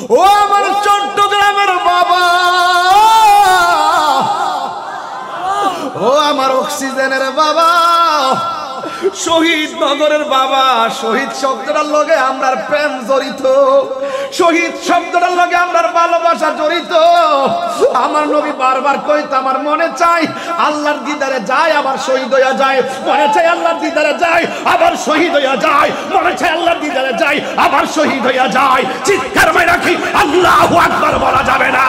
ও আমার চট্টগ্রামের বাবা, ও আমার অক্সিজেনের বাবা, শহীদ নগরের বাবা। শহীদ শব্দটার লগে আমরার প্রেম জড়িত, শহীদ শব্দটার লগে আমরার ভালোবাসা জড়িত। আমার নবী বারবার কইতো আমার মনে চাই আল্লাহর দিদারে যায় আবার শহীদ হইয়া যায়, মনে চাই আল্লাহর দিদারে যায় আবার শহীদ হইয়া যায়, মনে চাই আল্লাহর দিদারে যায় আবার শহীদ হইয়া যায়। চিৎকার মেরে রাখি আল্লাহু আকবার বলা যাবে না।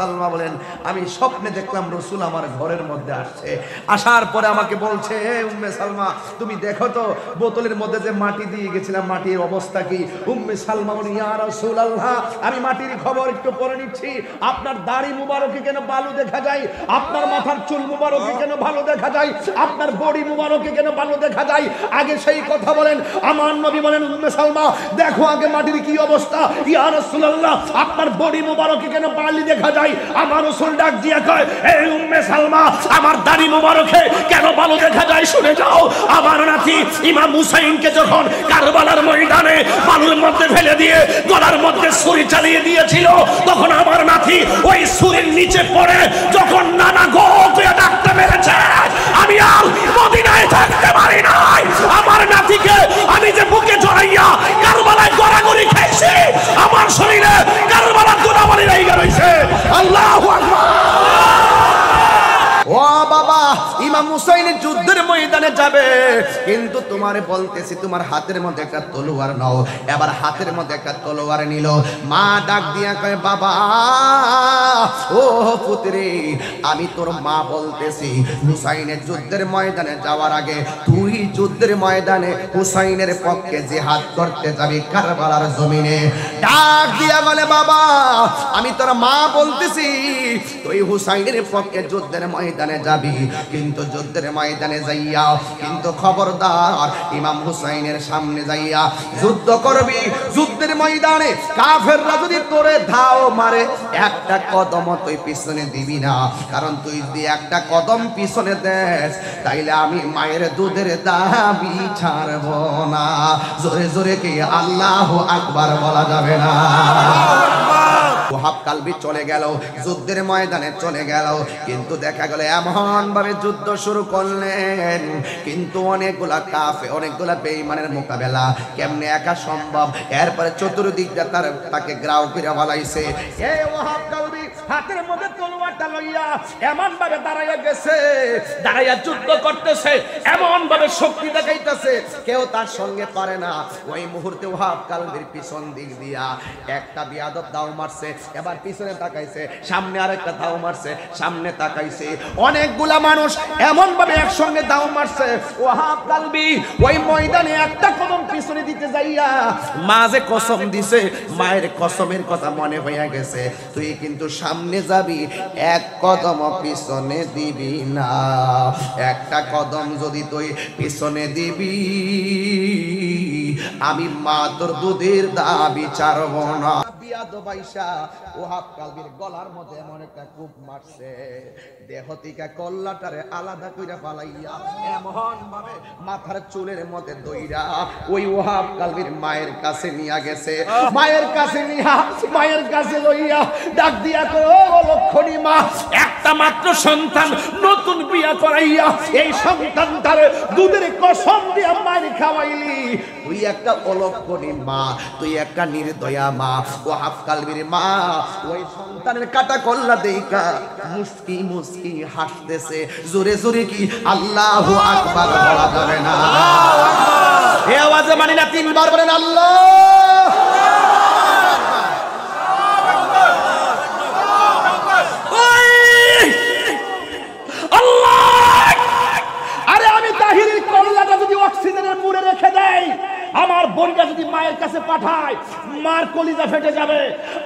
সালমা বলেন আমি স্বপ্নে দেখলাম রাসূল আমার ঘরের মধ্যে আসছে, আসার পরে আমাকে বলছে উম্মে সালমা তুমি দেখো তো বোতলের মধ্যে যে মাটি দিয়ে গেছিলাম মাটির অবস্থা কি। উম্মে সালমা বলেন ইয়া রাসূলুল্লাহ আমি মাটির খবর একটু পরে নিচ্ছি, আপনার দাড়ি মুবারকে কেন বালু দেখা যায়, আপনার মাথার চুল মুবারকে কেন ভালো দেখা যায়, আপনার বডি মুবারকে কেন ভালো দেখা যায়, আগে সেই কথা বলেন। আমার নবী বলেন উম্মে সালমা দেখো আগে মাটির কি অবস্থা। ইয়া রাসূলুল্লাহ আপনার বডি মুবারকে কেন বালি দেখা যায়। আমার রাসূল ডাক দিয়া কয় এই উম্মে সালমা আমার দাড়ি মুবারকে কেন ভালো দেখা যায় শুনে যাও। আমার নাতি ইমাম হুসাইনকে যখন কারবালার ময়দানে বালুর মধ্যে ফেলে দিয়ে গলার মধ্যে ছুরি চালিয়ে দিয়েছিল, তখন আমার নাতি ওই ছুরির নিচে পড়ে যখন নানা গো করে ডাকতে মেরেছে, আমি আর মদিনায় থাকতে পারি নাই। আমার নাতিকে আমি যে বুকে জড়াইয়া কারবালায় গড়াগড়ি খাইছি, আমার শরীরে কারবালার গুণাবলী লেগে রইছে। আল্লাহু আকবার। ও বাবা ইমাম হুসাইনের যুদ্ধের ময়দানে যাবে, কিন্তু তোমারে বলতেছি তোমার হাতের মধ্যে একটা তলোয়ার নাও। এবার হাতের মধ্যে একটা তলোয়ার নিল, মা ডাক দিয়া কয় বাবা ও পুত্রে আমি তোর মা বলতেছি হুসাইনের যুদ্ধের ময়দানে যাওয়ার আগে তুই যুদ্ধের ময়দানে হুসাইনের পক্ষে জিহাদ করতে যাবি কারবালার জমিনে। ডাক দিয়া বলে বাবা আমি তোর মা বলতেছি তুই হুসাইনের পক্ষে যুদ্ধের ময়দানে যাবি, কিন্তু যুদ্ধের ময়দানে যাইয়া কিন্তু খবরদার ইমাম হুসাইনের সামনে যাইয়া যুদ্ধ করবি। যুদ্ধের ময়দানে কাফেররা যদি তোরে ধাও মারে একটা কদম তুই পিছনে দিবি না, কারণ তুই যদি একটা কদম পিছনে দেস তাইলে আমি মায়ের দুধের দাবি ছাড়ব না। জোরে জোরে কি আল্লাহু আকবার বলা যাবে না? ওহাব কালবি চলে গেল, যুদ্ধের ময়দানে চলে গেল, কিন্তু দেখা গেল এমন ভাবে যুদ্ধ শুরু করলেন, কিন্তু অনেকগুলা কাফে অনেকগুলা বেঈমানের মোকাবেলা কেমনে একা সম্ভব। এরপরে চতুর্দিকটা তাকে গ্রাউ করে বলাইছে। এই ওহাব কালবি হাতের মধ্যে তলোয়ারটা লইয়া এমন ভাবে দাঁড়াইয়া গেছে, দাঁড়াইয়া যুদ্ধ করতেছে, এমন ভাবে শক্তি দেখাইতেছে কেউ তার সঙ্গে পারে না। ওই মুহূর্তে ওহাব কালবির পিছন দিক দিয়া একটা বিয়াদব দাও মারছে, এবার পিছনে তাকাইছে, সামনে আরেকটা দাও মারছে, সামনে তাকাইছে, অনেকগুলা মানুষ এমন ভাবে একসঙ্গে দাও মারছে। ওহাব কালবি ওই ময়দানে একটা কদম পিছনে দিতে যাইয়া মা যে কসম দিছে মায়ের কসমের কথা মনে হইয়া গেছে, তুই কিন্তু সামনে যাবি এক কদম পিছনে দিবি না, একটা কদম যদি তুই পিছনে দিবি আমি মা তোর দুধের দাবি ছাড়ব না। ওহাব কালবির গলার মধ্যে এমন একটা কূপ মারছে, দেহ থেকে কল্লাটারে আলাদা কইরা পালাইয়া এমন ভাবে মাথার চুলের মধ্যে দইরা ওই ওহাব কালবির মায়ের কাছে নিয়ে গেছে। মায়ের কাছে নিয়া মায়ের কাছে লইয়া ডাক দিয়া কই ও লক্ষণী মা, একটা মাত্র সন্তান নতুন বিয়া করাইয়া এই সন্তানটারে দুধের কসম দিয়া মায়ের খাওয়াইলি, তুই একটা অলক্ষণী মা, তুই একটা নির্দয়া মা। ওহাব কালবির মা ওই সন্তানের কাটা কল্লা দেইখা মুস্কি মুস্কি হাসতেছে। জোরে জোরে কি আল্লাহু আকবার বলা যাবে না? এই আওয়াজে মানি না তিনবার বলেন আল্লাহ। আরে আমি তাহিরের কল্লাটা যদি অক্সিজেনের মুড়ে রেখে দেই, আমার বোনটা যদি মায়ের কাছে পাঠায় মার কলিজা ফেটে যাবে।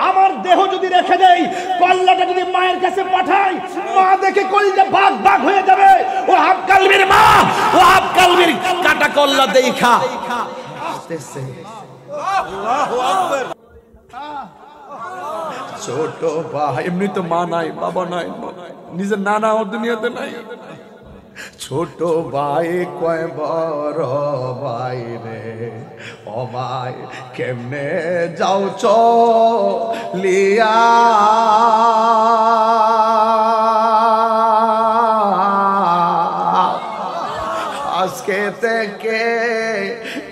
আমার দেহ যদি রেখে দেই, কল্লাটা যদি মায়ের কাছে পাঠায় মা দেখে কলিজা ভাগ ভাগ হয়ে যাবে। ওহাব কালবির মা ওহাব কালবির কাটা কল্লা দেইখা হাসতেছে। আল্লাহু আকবার। ছোট ভাই এমনি তো মা নাই বাবা নাই, নিজের নানা ও দুনিয়াতে নাই, ছোট ভাই কয় বড় ভাই রে, ও ভাই কেমনে যাও চলিয়া, আজকে থেকে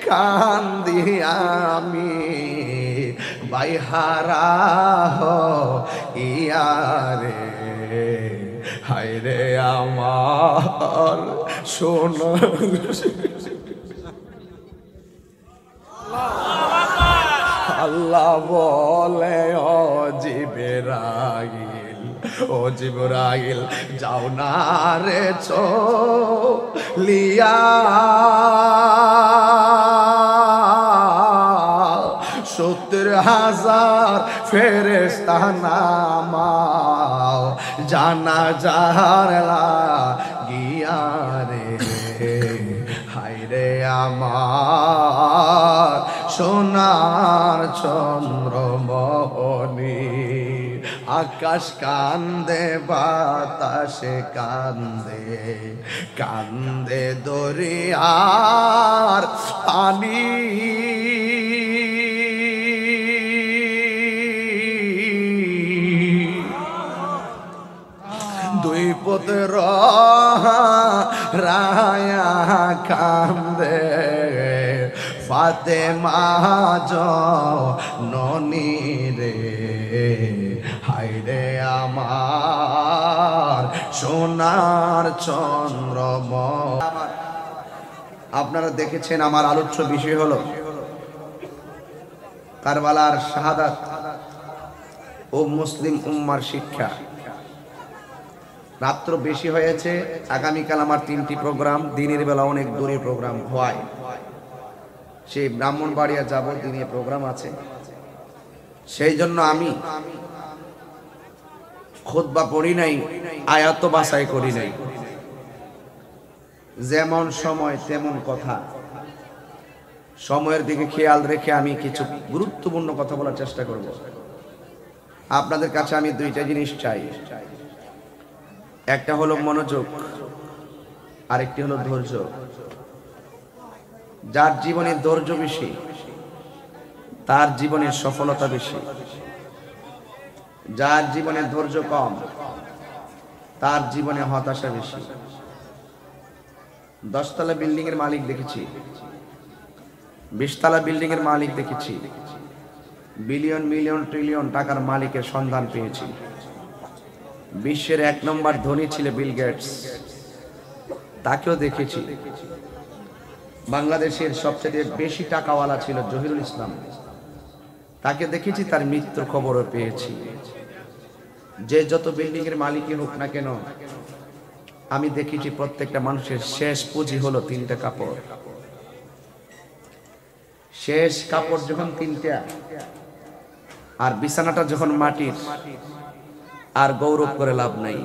কান্দি আমি ভাই হারা ইয়ারে, হায় রে আমার শোনো। আল্লাহ বলে ও জিবরাইল, ও জিবরাইল যাও না রে চলিয়া, 70,000 ফেরেশতা নামাও জানাজার লাগিয়া রে, হায় রে আমার সোনার চন্দ্রমণি, আকাশ কান্দে বাতাসে কান্দে, কান্দে দরিয়ার পানি, দুই পুত্র রায়া কান্দে, ফাতেমা জননী রে, হায় রে আমার সোনার চন্দ্রমণি। আপনারা দেখেছেন আমার আলোচ্য বিষয় হলো কারবালার শাহাদাত ও মুসলিম উম্মার শিক্ষা। রাত্র বেশি হয়েছে, আগামীকাল আমার 3টি প্রোগ্রাম, দিনের বেলা অনেক দূরের প্রোগ্রাম হয়, সেই ব্রাহ্মণবাড়িয়া যাব, দিনে প্রোগ্রাম আছে। সেই জন্য আমি খুতবা পড়ি নাই, আয়াত বাছাই করি নাই, যেমন সময় তেমন কথা, সময়ের দিকে খেয়াল রেখে আমি কিছু গুরুত্বপূর্ণ কথা বলার চেষ্টা করব। আপনাদের কাছে আমি 2টা জিনিস চাই, একটা হলো মনোযোগ, আরেকটি হলো ধৈর্য। যার জীবনে ধৈর্য বেশি তার জীবনের সফলতা বেশি, যার জীবনে ধৈর্য কম তার জীবনে হতাশা বেশি। 10 তলা বিল্ডিং এর মালিক দেখেছি, 20 তলা বিল্ডিং এর মালিক দেখেছি, বিলিয়ন মিলিয়ন ট্রিলিয়ন টাকার মালিকের সন্ধান পেয়েছি। বিশ্বের 1 নম্বর ধনী ছিল বিল গেটস, তাকেও দেখেছি। বাংলাদেশের সবচেয়ে বেশি টাকাওয়ালা ছিল জহিরুল ইসলাম, তাকে দেখেছি, তার মৃত্যুর খবরও পেয়েছি। যে যত বিল্ডিং এর মালিকই হোক না কেন, আমি দেখেছি প্রত্যেকটা মানুষের শেষ পুঁজি হলো 3টা কাপড়। শেষ কাপড় যখন 3টা, আর বিছানাটা যখন মাটির, আর গৌরব করে লাভ নাই।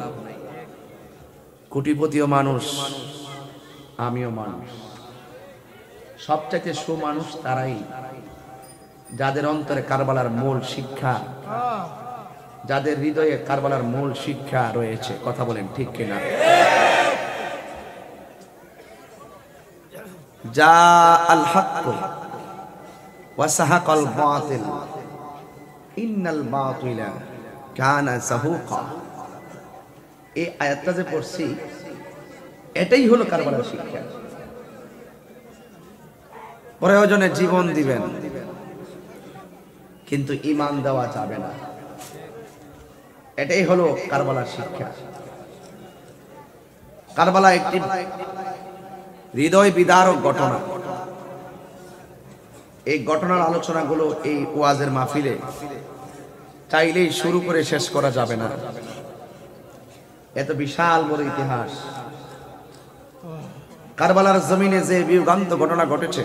কোটিপতিও মানুষ, আমিও মানুষ। সবচাইতে সুমানুষ তারাই যাদের অন্তরে কারবালার মূল শিক্ষা, যাদের হৃদয়ে কারবালার মূল শিক্ষা রয়েছে। কথা বলেন ঠিক কিনা? যা আল হক ওয়া সাহাকাল বাতিল ইন্নাল বাতিলা কানা যাহুকা। এই আয়াতটা যে পড়ছি, এটাই হলো কারবালার শিক্ষা। প্রয়োজনে জীবন দিবেন, কিন্তু ঈমান দেওয়া যাবে না। এটাই হলো কারবালার শিক্ষা। কারবালা একটি হৃদয় বিদারক ঘটনা। এই ঘটনার আলোচনাগুলো এই ওয়াজের মাহফিলে চাইলেই শুরু করে শেষ করা যাবে না। এত বিশাল বড় ইতিহাস। কারবালার জমিনে যে বিভ্রান্ত ঘটনা ঘটেছে,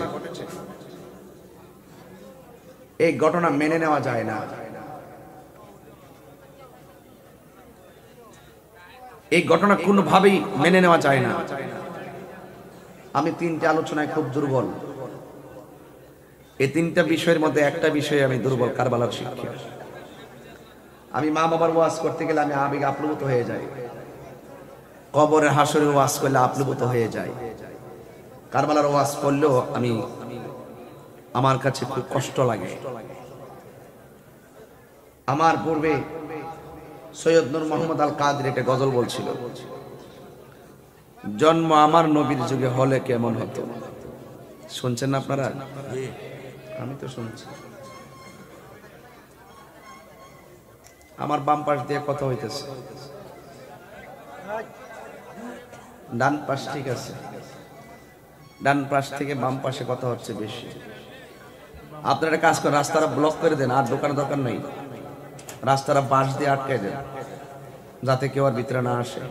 এই ঘটনা মেনে নেওয়া যায় না। এই ঘটনা কোনোভাবেই মেনে নেওয়া যায় না। আমি 3টে আলোচনায় খুব দুর্বল। এই 3টা বিষয়ের মধ্যে একটা বিষয়ে আমি দুর্বল, কারবালার শিক্ষা। আমি মা বাবার ওয়াজ করতে গেলে আমি আবেগ আপ্লুত হয়ে যাই। কবরের হাসরে ওয়াজ করলে আপ্লুত হয়ে যায়। কারবালার ওয়াজ করলেও আমার কাছে খুব কষ্ট লাগে। আমার পূর্বে সৈয়দ নূর মোহাম্মদ আল কাদরি একটা গজল বলছিল, জন্ম আমার নবীর যুগে হলে কেমন হতো। শুনছেন না আপনারা? আমি তো শুনছি। আমার বাম পাশ দিয়ে কথা হইতেছে, ডান পাশ ঠিক আছে, ডান পাশ থেকে বাম পাশে কথা হচ্ছে বেশি। আপনারা কাজ করেন, রাস্তাটা ব্লক করে দেন, আর দোকানের দরকার নেই, রাস্তাটা বাঁশ দিয়ে আটকে দেন যাতে কেউ আর ভিতরে না আসে।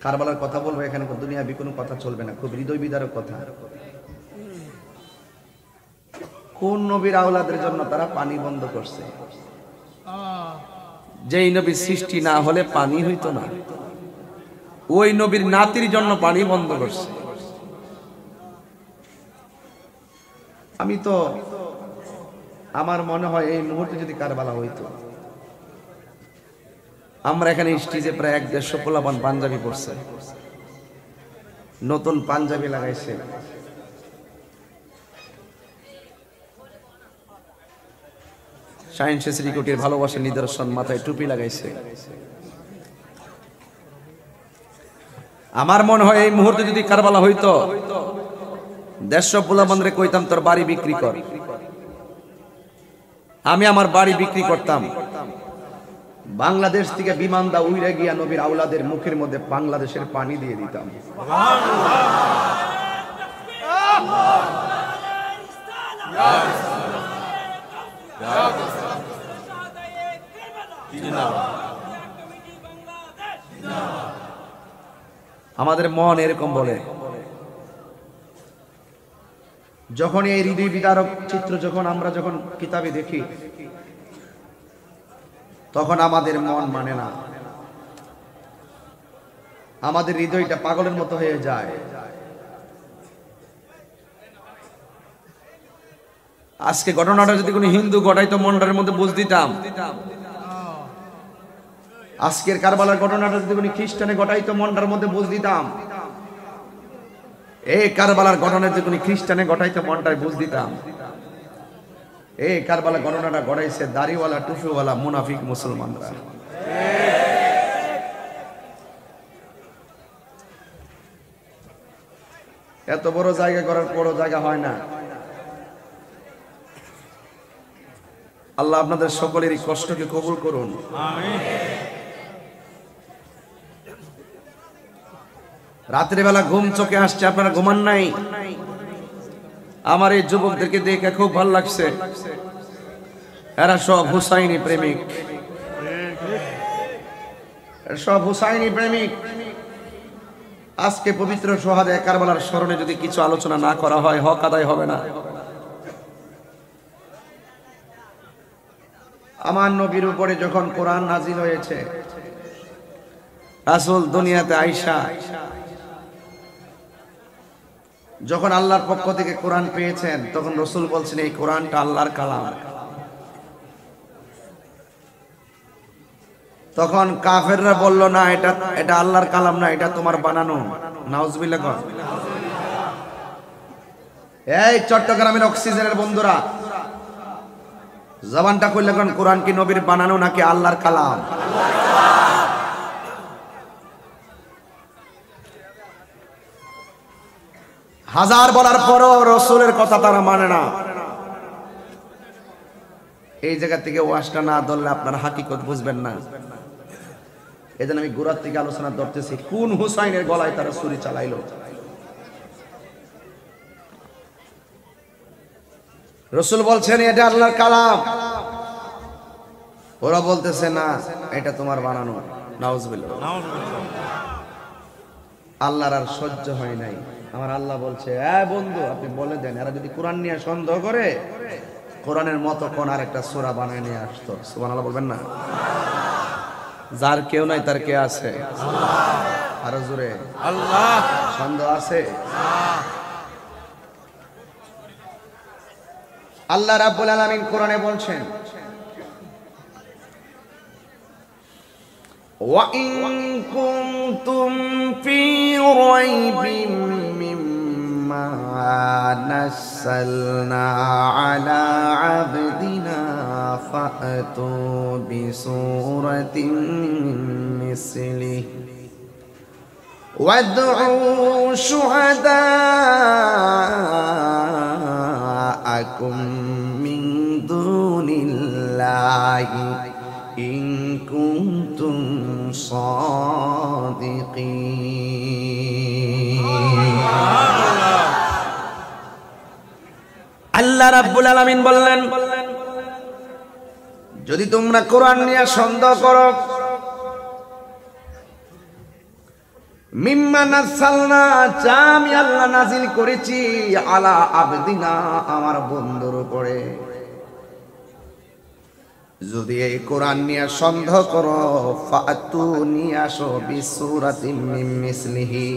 কারবালার কথা বলবো, এখানে দুনিয়াবি কোনো কথা চলবে না, খুব হৃদয় বিদারক কথা। কোন নবীর আওলাদের জন্য তারা পানি বন্ধ করছে? যেই নবীর সৃষ্টি না হলে পানি হইতো না, ওই নবীর নাতির জন্য পানি বন্ধ করছে। আমি তো আমার মনে হয় এই মুহূর্তে যদি কারবালা হইতো, আমরা এখানে স্টেজে প্রায় 150 পোলাপান পাঞ্জাবি পরছে, নতুন পাঞ্জাবি লাগাইছে, সায়েন্স সিকিউরিটির ভালোবাসার নিদর্শন, মাথায় টুপি লাগাইছে। আমার মনে হয় এই মুহূর্তে যদি কারবালা হইতো, 150 পোলাপানরে কইতাম তোর বাড়ি বিক্রি কর, আমি আমার বাড়ি বিক্রি করতাম, বাংলাদেশ থেকে বিমান দা উইরা গিয়া নবীর আওলাদের মুখের মধ্যে বাংলাদেশের পানি দিয়ে দিতাম। আমাদের মন এরকম বলে। যখন এই হৃদয় বিদারক চিত্র আমরা যখন কিতাবে দেখি, তখন আমাদের মন মানে না, আমাদের হৃদয়টা পাগলের মতো হয়ে যায়। আজকে ঘটনাটা যদি কোনো হিন্দু ঘটাইতো, মনটার মধ্যে বুঝ দিতাম। আজকের কারবালার ঘটনাটা যদি কোনো খ্রিস্টানে ঘটাইতো, মনটার মধ্যে বুঝ দিতাম। এই কারবালার ঘটনা যদি কোনো খ্রিস্টানে ঘটাইতো, মনটায় বুঝ দিতাম। এই কারবালার ঘটনাটা ঘটাইছে দাড়িওয়ালা টুপিওয়ালা মুনাফিক মুসলমানরা। এত বড় জায়গা করার বড় জায়গা হয় না। আল্লাহ আপনাদের সকলেরই কষ্টকে কবুল করুন। রাত্রিবেলা ঘুম চোখে আসছে, আপনারা ঘুমান নাই? আমার এই যুবকদেরকে দেখে খুব ভালো লাগছে, এরা সব হুসাইনি প্রেমিক, সব হুসাইনি প্রেমিক। আজকে পবিত্র সোহাদে কারবালার স্মরণে যদি কিছু আলোচনা না করা হয়, হক আদায় হবে না। আমার নবীর উপরে যখন কোরআন নাজিল হয়েছে, রাসূল দুনিয়াতে আইসা যখন আল্লাহর পক্ষ থেকে কোরআন পেয়েছেন, তখন রাসূল বলছেন এই কোরআনটা আল্লাহর কালাম। তখন কাফেররা বলল না, এটা আল্লাহর কালাম না, এটা তোমার বানানো। নাউজুবিল্লাহ কর। এই চট্টগ্রামের অক্সিজেনের বন্ধুরা, জবানটা খুললে কোন, কোরআন কি নবীর বানানো নাকি আল্লাহর কালাম? হাজার বলার পরও রাসূলের কথা তারা মানে না। এই জায়গা থেকে ওয়াজটা না ধরলে আপনার হাকিকত বুঝবেন না। এজন্য আমি গোড়ার থেকে আলোচনা ধরতেছি, কোন হুসাইনের গলায় তারা ছুরি চালাইলো। রাসূল বলছেন এটা আল্লাহর কালাম, ওরা বলতেছে না এটা তোমার বানানো। নাউজুবিল্লাহ। আল্লাহর আর সহ্য হয় নাই। আমার আল্লাহ বলছে, বন্ধু আপনি বলে দেন, এরা যদি কোরআন নিয়ে সন্দেহ করে, কোরআনের মতো কোন আর একটা সূরা বানায় নিয়ে আসতো। সুবহানাল্লাহ বলবেন না? যার কেউ নাই তার কে আছে? আল্লাহ। আরো জোরে আল্লাহ। সন্দেহ আছে? আল্লাহ রাব্বুল আলামিন কোরআনে বলছেন, وَإِن كُنتُمْ فِي رَيْبٍ مِّمَّا نَزَّلْنَا عَلَى عَبْدِنَا فَأْتُوا بِسُورَةٍ مِّن مِّثْلِهِ وَادْعُوا شُهَدَاءَكُم مِّن دُونِ اللَّهِ إِن كُنتُمْ صَادِقِينَ আল্লাহ রাব্বুল আলামিন বললেন, যদি তোমরা কোরআন নিয়ে সন্দেহ করো, মিম্মা নাযালনা, যা আমি আল্লাহ নাজিল করেছি, আলা আবদিনা, আমার বন্ধুর উপরে, যদি এই কোরআন নিয়ে সন্দেহ করো, ফাতু নিয়ে আসো বিসূরাতিম মিন মিসলিহি,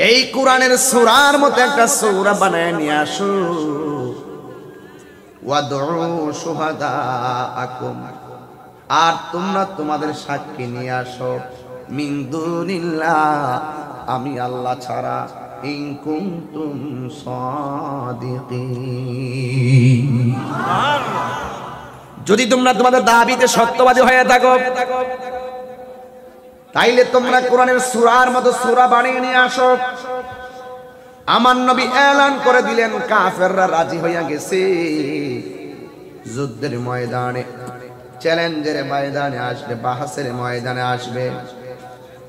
এই কোরআনের সূরার মতো একটা সূরা বানায় নিয়ে আসো। ওয়াদউ শুহাদাআকুম, আর তোমরা তোমাদের সাক্ষী নিয়ে আসো, মিন দুনিল্লাহ, আমি আল্লাহ ছাড়া, ইন কুনতুম সাদিকিন, যদি তোমরা তোমাদের দাবিতে সত্যবাদী হয়ে থাকো, তাইলে তোমরা কোরআনের সূরার মতো সূরা বানিয়ে নিয়ে আসো। আমার নবী এলান করে দিলেন, কাফেররা রাজি হইয়া গেছে, যুদ্ধের ময়দানে, চ্যালেঞ্জের ময়দানে আসবে, বাহাসের ময়দানে আসবে।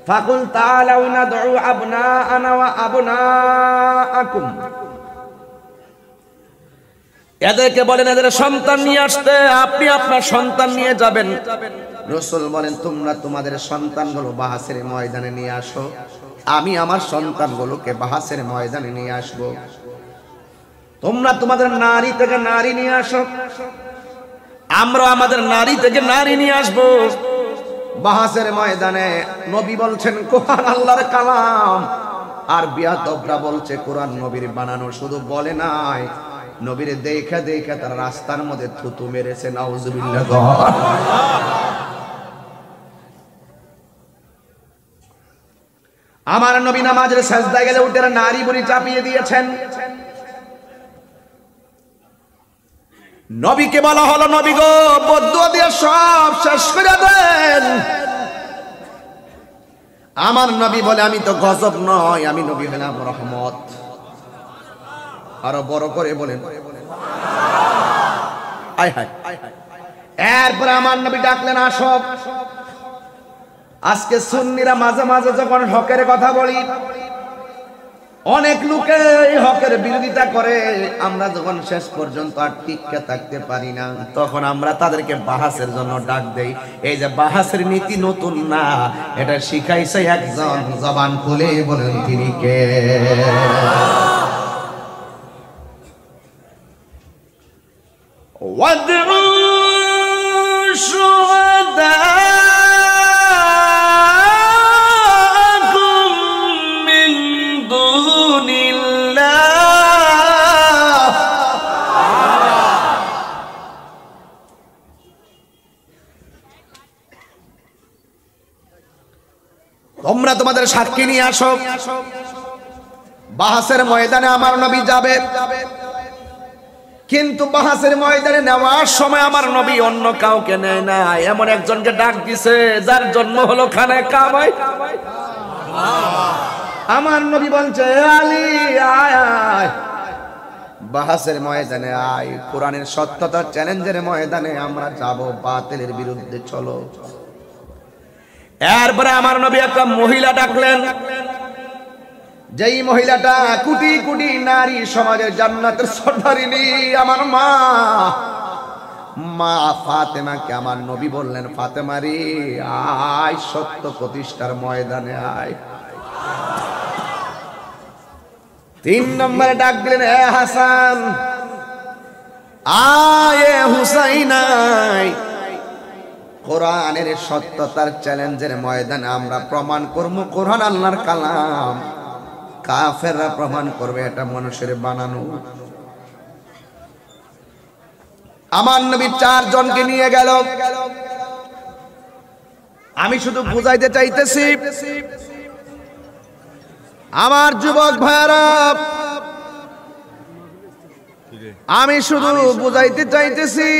ফাকুল তাআলাউ নাদউ আবনাআনা ওয়া আবনাআকুম, এদেরকে বলেন এদের সন্তান নিয়ে আসতে, আপনি আপনার সন্তান নিয়ে যাবেন। রাসূল বলেন, তোমরা তোমাদের সন্তানগুলো বাহাসের ময়দানে নিয়ে আসো, আমি আমার সন্তানগুলোকে বাহাসের ময়দানে নিয়ে আসব। তোমরা তোমাদের নারী থেকে নারী নিয়ে আসো, আমরা আমাদের নারী থেকে নারী নিয়ে আসব বাহাসের ময়দানে। নবী বলছেন কোরআন আল্লাহর কালাম, আর বিয়াদবরা বলছে কোরআন নবীর বানানো। শুধু বলে নাই, নবীর দেখে দেখে তারা রাস্তার মধ্যে থুতু মেরেছে। নাউজুবিল্লাহ। আমার নবী নামাজের সাজদায় গেলে উঠে নারী বুড়ি চাপিয়ে দিয়েছেন। নবীকে বলা হলো, নবী গো, বদদুয়া দিয়ে সব শেষ করে দেন। আমার নবী বলে, আমি তো গজব নয়, আমি নবী হলাম রহমত। আরো বড় করে বলেন, আয় হায়। এরপরে আমার নবী ডাকলেন, আসো। আজকে সুন্নিরা মাঝে মাঝে যখন হকের কথা বলি, অনেক লোকে হকের বিরোধিতা করে, আমরা যখন শেষ পর্যন্ত আর টিকে থাকতে পারি না, তখন আমরা তাদেরকে বাহাসের জন্য ডাক দেই। এই যে বাহাসের নীতি নতুন না, এটা শিখাইছে একজন, জবান খুলে বলেন তিনি কে? ওয়াদউ শুহাদাআকুম মিন দুনিল্লাহ, তোমরা তোমাদের সাক্ষী নিয়ে আসো। বাহাসের ময়দানে আমার নবী যাবে, কিন্তু বাহাসের ময়দানে নেওয়ার সময় আমার নবী অন্য কাউকে নেয় না, এমন একজনকে ডাক দিছে যার জন্ম হলো খানে কাবায়। আমার নবী বলছে, আলী আয় আয়, বাহাসের ময়দানে আয়, কোরআনের সত্যতার চ্যালেঞ্জের ময়দানে আমরা যাব, বাতিলের বিরুদ্ধে চলো। এরপরে আমার নবী একটা মহিলা ডাকলেন, যেই মহিলাটা কোটি কোটি নারী সমাজের জান্নাতের সর্দারিনী, আমার মা ফাতেমাকে আমার নবী বললেন, ফাতেমা রে আয়, সত্য প্রতিষ্ঠার ময়দানে আয়। 3 নম্বরে ডাক দিলেন, এ হাসান আয়, এ হুসাইন আয়, কোরআনের সত্যতার চ্যালেঞ্জের ময়দানে আমরা প্রমাণ করব কোরআন আল্লাহর কালাম, কাফেররা প্রমাণ করবে এটা মানুষের বানানো। আমার নবী 4 জনকে নিয়ে গেল। আমি শুধু বুঝাইতে চাইতেছি আমার যুবক ভাইরা, আমি শুধু বুঝাইতে চাইতেছি,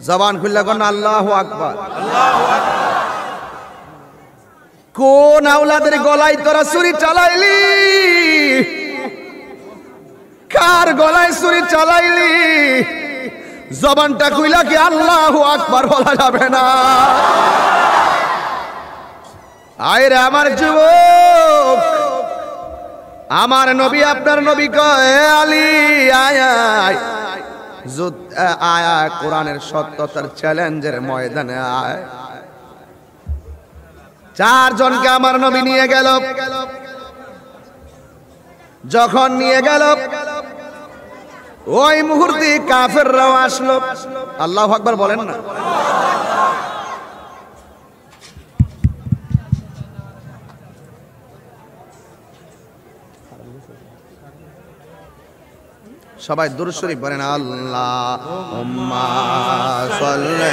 জবান খুললা কোন আল্লাহু আকবার। কোন আওলাদের গলায় তোরা ছুরি চালাইলি? কার গলায় ছুরি চালাইলি? জবানটা খুইলা কি আল্লাহু আকবার বলা যাবে না? আইরে আমার যুবক, আমার নবী আপনার নবী কয় আলী আয় আয়, আয় আয়, কোরআনের সত্যতার চ্যালেঞ্জের ময়দানে আয়। চারজনকে আমার নবী নিয়ে গেল। যখন নিয়ে গেল ওই মুহূর্তে কাফেররাও আসলো। আল্লাহু আকবার বলেন না। সবাই দুরূদ শরীফ পড়েন, আল্লাহুম্মা সাল্লি।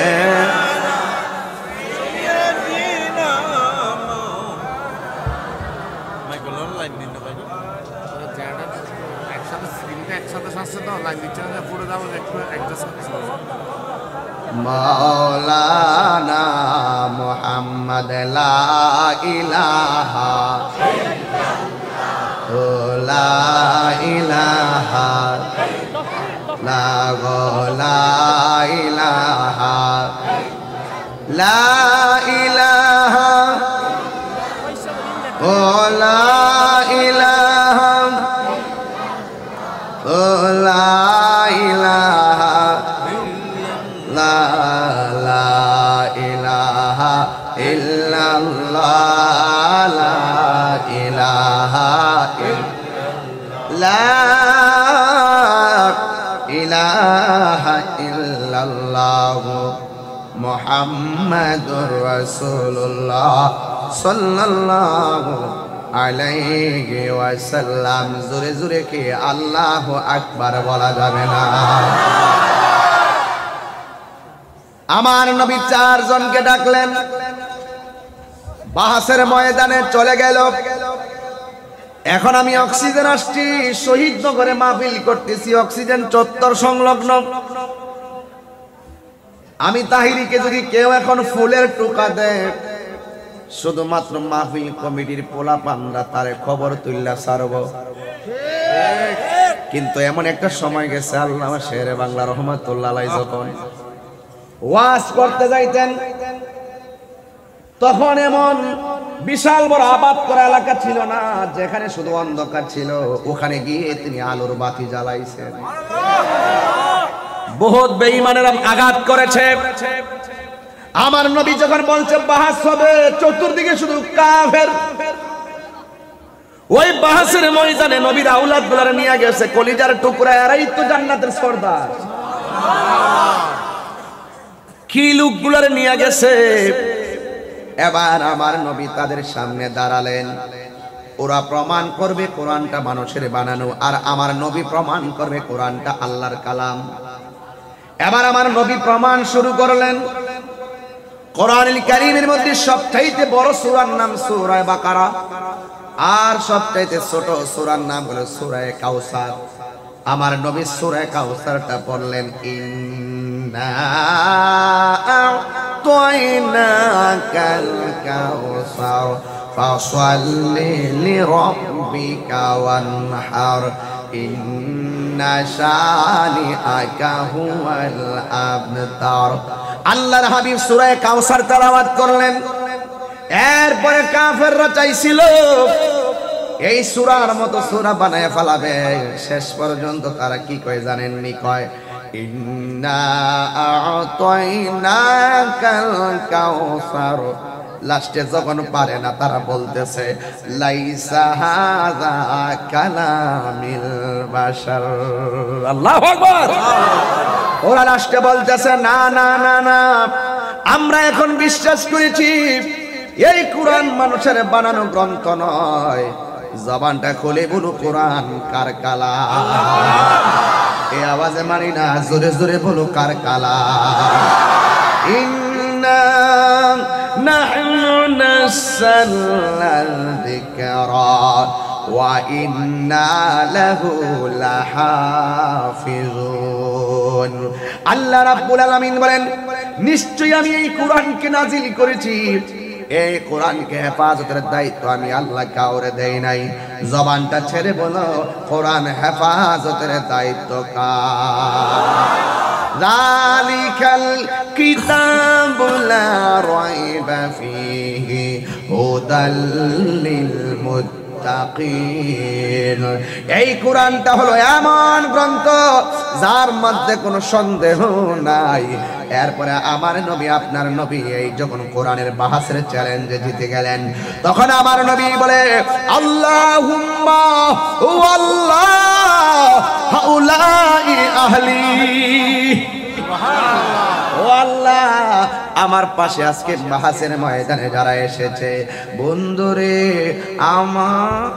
মাওলানা মুহাম্মদ লা ইলাহা লা ইলাহা লা ইলাহা লা ইলাহা লা ইলাহা লা ইলাহা লা ইলাহা ইল্লাল্লাহ লা ইলাহা লা ইলাহা ইল্লাল্লাহ মুহাম্মাদুর রাসূলুল্লাহ সাল্লাল্লাহু আলাইহি ওয়াসাল্লাম। জোরে জোরে কি আল্লাহু আকবার বলা যাবে না? আমার নবী চারজনকে ডাকলেন, বাহাসের ময়দানে চলে গেল। এখন আমি অক্সিজেন আসছি, শহীদ নগরে মাহফিল করতেছি, অক্সিজেন চত্বর সংলগ্ন। আমি তাহিরিকে যদি কেউ এখন ফুলের টোকা দেয়, শুধুমাত্র মাহফিল কমিটির পোলা পান্ডা তারে খবর তুললা সারব। কিন্তু এমন একটা সময় গেছে, আল্লামা শেরে বাংলা রহমাতুল্লাহ আলাইহি যখন ওয়াজ করতে যাইতেন, তখন এমন বিশাল বড় আবাদ করা এলাকা ছিল না, যেখানে শুধু অন্ধকার ছিল। ওখানে গিয়ে তিনি আলোর বাতি জ্বালাইছেন। বহুত বেঈমানেরা আঘাত করেছে। আমার নবী যখন বলছে বাহাস হবে, চতুর্দিকে শুধু কাফের। ওই বাহাসের ময়দানে নবীর আওলাদ গুলারে নিয়ে গেছে, কলিজার টুকরা, এরাই তো জান্নাতের সর্দার। কি লোকগুলারে নিয়ে গেছে। এবার আমার নবী তাদের সামনে দাঁড়ালেন। ওরা প্রমাণ করবে কোরআনটা মানুষের বানানো, আর আমার নবী প্রমাণ করবে কোরআনটা আল্লাহর কালাম। এবার আমার নবী প্রমাণ শুরু করলেন। কোরআনুল কারীমের মধ্যে সবচাইতে বড় সূরার নাম সূরা বাকারা, আর সবচাইতে ছোট সূরার নাম হলো সূরা কাউসার। আমার নবী সূরা কাউসারটা পড়লেন, ইন্না আ'তাইনাকাল কাউসার ফাসাল্লি লিরাব্বিকা ওয়ানহার ইন্না শানিআকা হুয়াল আবতার। আল্লাহর হাবিব সূরা কাউসার তেলাওয়াত করলেন। এরপরে কাফেররা চাইছিল এই সূরার মতো সূরা বানায় ফেলাবে। শেষ পর্যন্ত তারা কি কয় জানেননি? কয় ইন্না আ'তাইনাকাল কাউসার। লাস্টে যখন পারে না, তারা বলতেছে লাইসা হাযা কালামিল বাশার। আল্লাহু আকবার। ওরা লাস্টে বলতেছে না না না না, আমরা এখন বিশ্বাস করেছি এই কোরআন মানুষের বানানো গ্রন্থ নয়। জবানটা খুলে বলো, কোরআন কার কালাম? এই আওয়াজে মানি না, জোরে জোরে বলো কার কালাম? ইন্না নাহনু নাযালনা যিকরা ওয়া ইন্না লাহু লাহাফিজুন। আল্লাহ রাব্বুল আলামিন বলেন, নিশ্চয়ই আমি এই কোরআনকে নাজিল করেছি, এই কোরআনকে হেফাজতের দায়িত্ব আমি আল্লাহ কাউরে দেই নাই। জবানটা ছেড়ে বলো, কোরআন হেফাজতের দায়িত্ব কার? যালিকাল কিতাবু লা রাইবা ফীহি হুদাল লিল মুত্তাকিন। এই কোরআনটা হলো এমন গ্রন্থ যার মধ্যে কোনো সন্দেহ নাই। এরপরে আমার নবী, আপনার নবী এই যখন কোরআনের বাহাসের চ্যালেঞ্জে জিতে গেলেন, তখন আমার নবী বলে, আল্লাহুম্মা ওয়াল্লাহ হাউলাই আহলি। ও আল্লাহ, আমার পাশে আজকে বাহাসের ময়দানে যারা এসেছে, বন্ধুরে আমার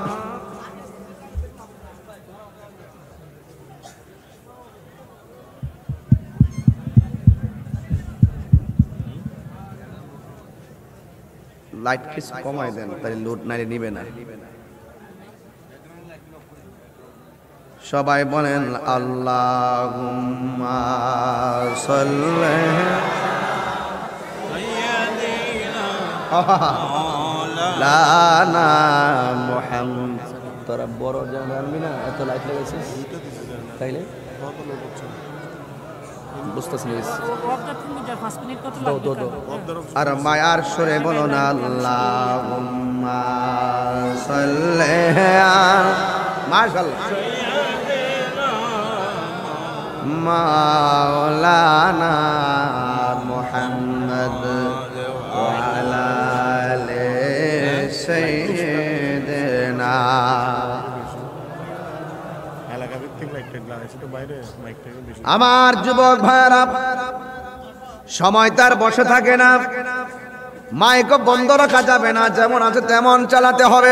লাইট কিছু কমাই দেন, তাই লোড নাইলে নিবে না। সবাই বলেন আল্লাহুম্মা সাল্লি লানা মুহাম্মদ। তোরা বড় জানবি না, এত লাইট লাগাইছিস তাইলে আর মায়ার সুরে বলো না আল্লাহুম্মা সাল্লি মাশাআল্লাহ মাওলানা মুহাম্মদ ওয়া আলা আলি সাইয়্যিদিনা। আমার যুবক ভাইরা, সময় তার বসে থাকে না, মাইক বন্ধ রাখা যাবে না, যেমন আছে তেমন চালাতে হবে।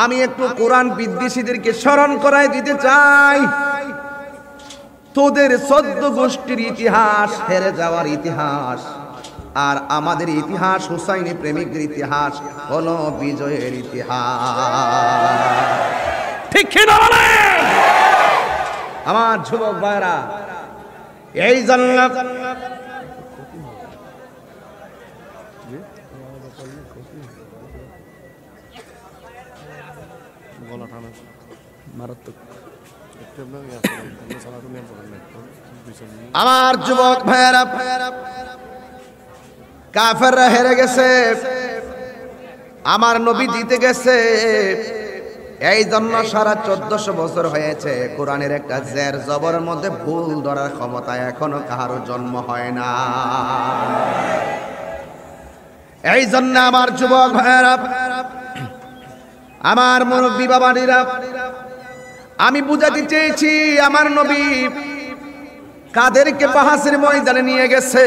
আমি একটু কোরআন বিদ্বেষীদেরকে স্মরণ করাই দিতে চাই, তোদের 14 গোষ্ঠীর ইতিহাস হেরে যাওয়ার ইতিহাস, আর আমাদের ইতিহাস হুসাইনি প্রেমিকদের ইতিহাস হলো বিজয়ের ইতিহাস। ঠিক কিনা বলেন আমার যুবক ভাইরা? এই জান্নাত আমার যুবক ভাইরা, কাফেররা হেরে গেছে, আমার নবী জিতে গেছে। এই জন্য সারা 1400 বছর হয়েছে কোরআনের একটা জের জবরের মধ্যে ভুল ধরার ক্ষমতা এখনো কারো জন্ম হয় না। এই জন্য আমার যুবক ভাইরা, আমার মুরব্বী বাবারা, আমি বুঝাতে চেয়েছি আমার নবী কাদেরকে বাহাসের ময়দানে নিয়ে গেছে,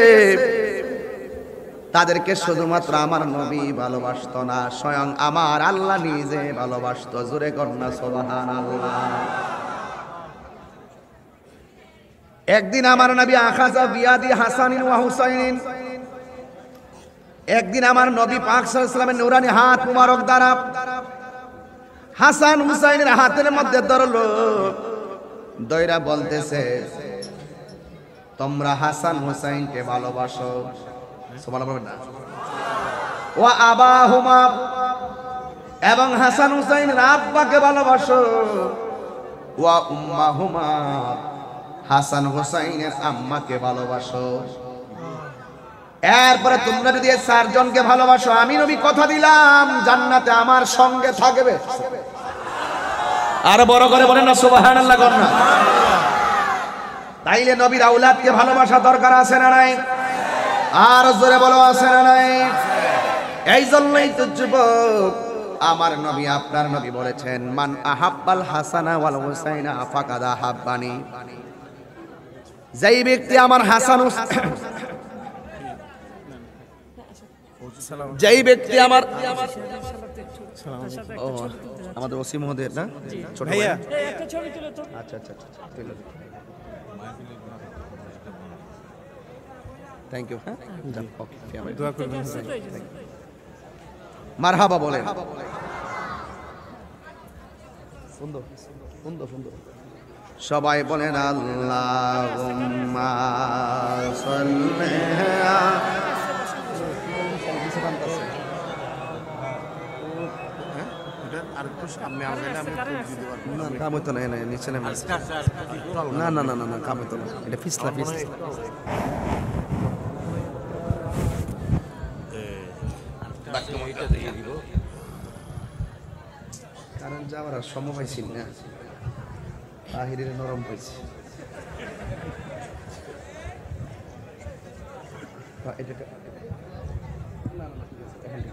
তাদেরকে শুধুমাত্র আমার নবী ভালোবাসতো না, স্বয়ং আমার আল্লাহ নিজে ভালোবাসতো। জোরে কন্যা সুবহানাল্লাহ। একদিন আমার নবী আখাযা বিয়াদি হাসানিন ওয়া হুসাইনিন, একদিন আমার নবী পাক সাল্লাল্লাহু আলাইহি ওয়াসাল্লামের নূরানি হাত মুবারক দ্বারা হাসান হুসাইনের হাতের মধ্যে ধরলো, দয়রা বলতেছে, তোমরা হাসান হুসাইনকে ভালোবাসো, সুবহানাল্লাহ না, ওয়া আবাহুমা, এবং হাসান হুসাইনের আব্বাকে ভালোবাসো, ওয়া উম্মাহুমা, হাসান হুসাইনের আম্মাকে ভালোবাসো। এরপরে তোমরা যদি এই 4 জনকে ভালোবাসো, আমি নবী কথা দিলাম জান্নাতে আমার সঙ্গে থাকবে। আর বড় করে বলেন না সুবহানাল্লাহ কন্যা। তাইলে নবীর আওলাদকে ভালোবাসা দরকার আছে না নাই? আর জোরে বলো আছে না নাই? এই জন্যই তো যুবক, আমার নবী, আপনার নবী বলেছেন, মান আহাব্বাল হাসানা ওয়াল হুসাইনা ফাকাদ আহাব্বানি। যেই ব্যক্তি আমার হাসান, যেই ব্যক্তি আমার, আমাদের ওসি মহোদয় না, ছোট ভাইয়া, একটা ছবি তুলে তো। আচ্ছা আচ্ছা আচ্ছা, থ্যাংক ইউ। হ্যাঁ দোয়া করবেন। মারহাবা বলেন। সুন্দর সুন্দর সুন্দর সবাই বলেন আল্লাহুম্মা সাল্লি আরেকটু সামনে আসলে আমি দিতে পারবো। না কাম হইতো না, নিচে নেমে না না না না না কাম হইতো না, এটা পিছলা পিছলা কারণ যাওয়ার আর সময় পাইছি না, তাহিরের নরম পাইছি।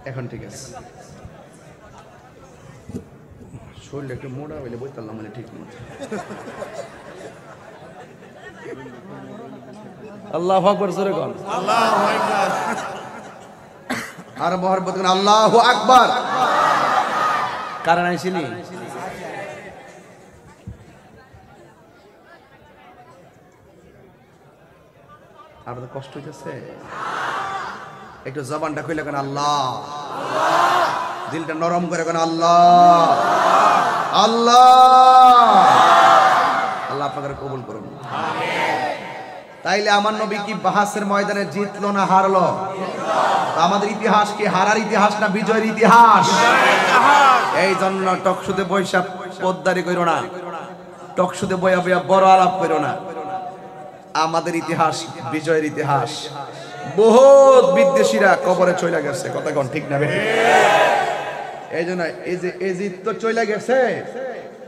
এখন ঠিক আছে, শরীরটা একটু মোটা হইলে বই পারলাম মানে ঠিক মতো। আল্লাহু আকবার জোরে কোন আল্লাহু আকবার। আর মহব্বত কোন আল্লাহু আকবার। কারণ আইছিনি আপনাদের কষ্ট হইতেছে, একটু জবানটা খুলে কেন আল্লাহ, দিলটা নরম করে কেন আল্লাহ আল্লাহ। আল্লাহ আপনাকে কবুল করুন। তাইলে আমার নবী কি বাহাসের ময়দানে জিতলো না হারলো? আমাদের ইতিহাস কি হারার ইতিহাস না বিজয়ের ইতিহাস? এই জন্য টকশুতে বৈশা পদ্মারি করো না, টকশুতে বইয়া বইয়া বড় আলাপ করো না। আমাদের ইতিহাস বিজয়ের ইতিহাস। বহুত বিদ্বেষীরা কবরে চলে গেছে, কথা কোন ঠিক না? এই জন্য এই যে এজিদ তো চলে গেছে,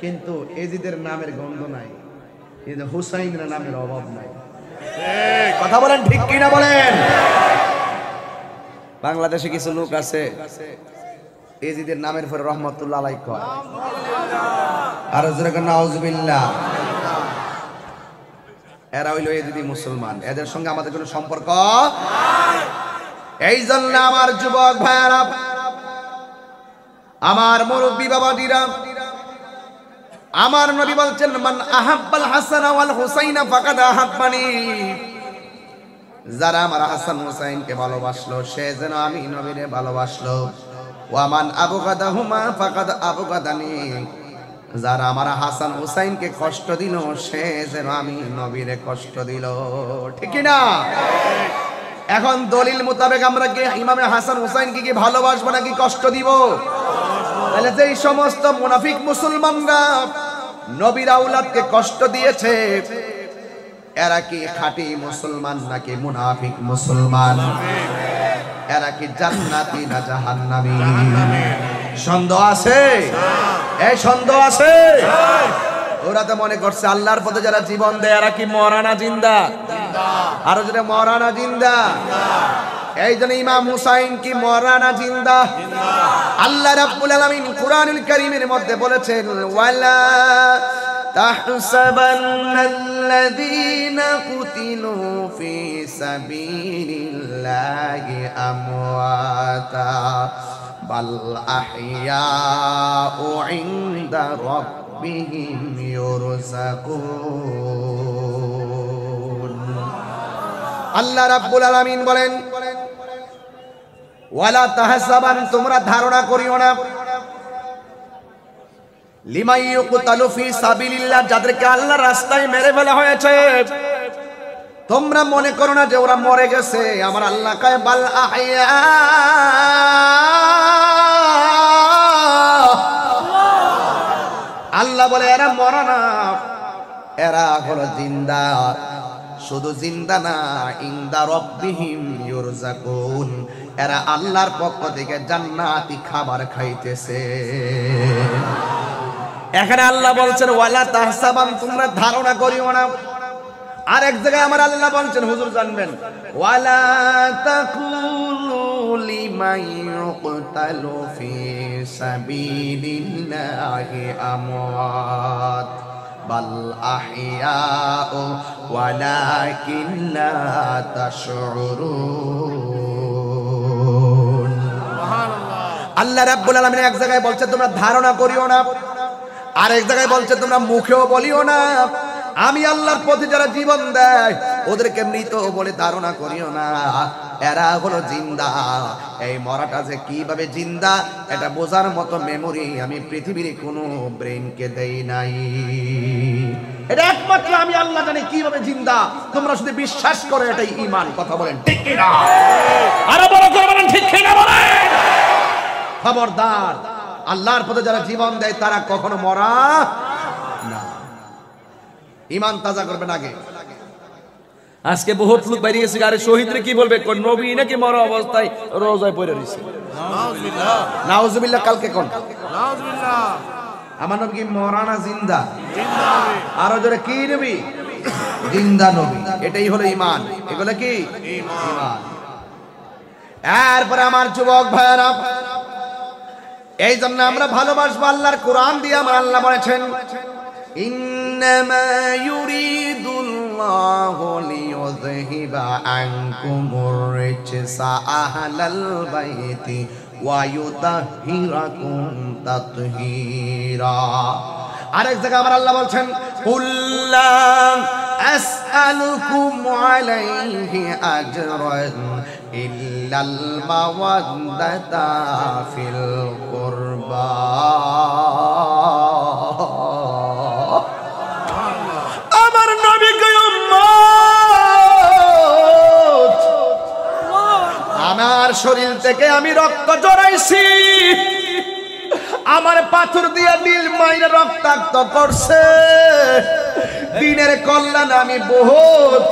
কিন্তু এজিদের নামের গন্ধ নাই, এই যে হুসাইনের নামের অভাব নাই। কথা বলেন ঠিক কিনা বলেন? বাংলাদেশে কিছু লোক আছে এজিদের নামের পরে রহমতুল্লাহ আলাইহি কয়, আর যেরকম নাউজুবিল্লাহ। এরা হইল এজিদি মুসলমান, এদের সঙ্গে আমাদের কোনো সম্পর্ক নাই। এই জন্য আমার যুবক ভাইরা, আমার মুরব্বী বাবাজিরা, আমার নবী বলছেন মান আহাব্বাল হাসান ওয়াল হুসাইনা ফাকাদ আহাব্বানি। যারা আমার হাসান হুসাইনকে ভালোবাসলো সে যেন আমি নবীরে ভালোবাসলো। ওয়া মান আবগাদাহুমা ফাকাদ আবগাদানি। যারা আমার হাসান হুসাইনকে কষ্ট দিল সে যেন আমি নবীরে কষ্ট দিল। ঠিক কি না? এখন দলিল মোতাবেক আমরা কি ইমামে হাসান হুসাইনকে কি ভালোবাসবো নাকি কষ্ট দিব? তাহলে যেই সমস্ত মুনাফিক মুসলমানরা নবীর আওলাদকে কষ্ট দিয়েছে, এরা কি খাঁটি মুসলমান নাকি মুনাফিক মুসলমান? এরা কি জান্নাতি না জাহান্নামী? সন্দেহ আছে? এই সন্দেহ আছে? ওরা তো মনে করছে আল্লাহর পথে যারা জীবন দেয় এরা কি মরা না জিন্দা? আরো যেটা মরা না জিন্দা? এই জন্য ইমাম হুসাইন কি মরা না জিন্দা? আল্লাহ রাব্বুল আলামিন কুরআনুল কারীমের মধ্যে বলেছেন, ওয়ালা তাহসাবান্নাল্লাযীনা কুতিলু ফি সাবিলিল্লাহি আমওয়াতা বাল আহইয়াউ ইনদা রাব্বিহিম ইউরযাকুন। আল্লাহ রাব্বুল আলামিন বলেন, ওয়ালা তাহসাবান, তোমরা ধারণা করিও না, লিমান ইউকতালু ফি সাবিলিল্লাহ, যাদেরকে আল্লাহর রাস্তায় মেরে ফেলা হয়েছে, তোমরা মনে করো না যে ওরা মরে গেছে। আমার আল্লাহ কয় বাল আহইয়া, আল্লাহ বলে এরা মরা না, এরা হলো জিন্দা। শুধু জিন্দা না, ইনদা রাব্বিহিম ইউরযাকুন, এরা আল্লাহর পক্ষ থেকে জান্নাতি খাবার খাইতেছে। এখানে আল্লাহ বলছেন ওয়ালা তাহসাবান, তোমরা ধারণা করিও না। আর এক জায়গায় আমার আল্লাহ বলছেন, হুজুর জানবেন, ওয়ালা তাকুলু লিমান ইউকতালু ফি সাবিলিল্লাহি আমওয়াত বাল আহইয়াউ ওয়ালাকিন লা তাশউরুন। আল্লাহ রাব্বুল আলামিন এক জায়গায় বলছে তোমরা ধারণা করিও না, আর এক জায়গায় বলছে তোমরা মুখেও বলিও না। আমি আল্লাহর পথে যারা জীবন দেয় ওদেরকে মৃত বলে ধারণা করিও না, এরা হলো জিন্দা। এই মরাটা যে কিভাবে জিন্দা এটা বোঝার মতো মেমোরি আমি পৃথিবীর কোনো ব্রেনকে দেই নাই। এটা একমাত্র আমি আল্লাহ জানি কিভাবে জিন্দা। তোমরা শুধু বিশ্বাস করো, এটাই ঈমান। কথা বলেন ঠিক কি না? আরো বড় করে বলেন ঠিক কি না বলেন। খবরদার, আল্লাহর পথে যারা জীবন দেয় তারা কখনো মরা না। ঈমান তাজা করবেন আগে। আজকে বহুত লোক বাইরে গেছে, আরে শহীদরে কি বলবে, কোন নবী নাকি মরা অবস্থায় রোজায় পড়ে রইছে। নাউজুবিল্লাহ, নাউজুবিল্লাহ। কালকে কোন নাউজুবিল্লাহ। আমার নবী কি মরা না জিন্দা? জিন্দা নবী। আরো জোরে কি নবী? জিন্দা নবী। এটাই হলো ঈমান। এগুলো কি ঈমান। এরপরে আমার যুবক ভাইরা, এই জন্য আমরা ভালোবাসবো আল্লাহর কোরআন দিয়ে। আমার আল্লাহ বলেছেন, ইন্নামা ইউরিদুল্লাহু লিইয়ুযহিবা আনকুমুর রিজসা আহলাল বাইতি ওয়া ইউতাহহিরাকুম তাতহীরা। আরেক জায়গায় আমার আল্লাহ বলছেন, কুল্লা আসআলুকুম আলাইহি আজরান ইল্লাল মাওয়াদ্দাতা ফিল কুরবা। আমার নবীকে উম্মত, আমার শরীর থেকে আমি রক্ত জড়াইছি, আমার পাথর দিয়ে দিল মাইরা রক্তাক্ত করছে। দিনের কল্যাণ আমি বহুত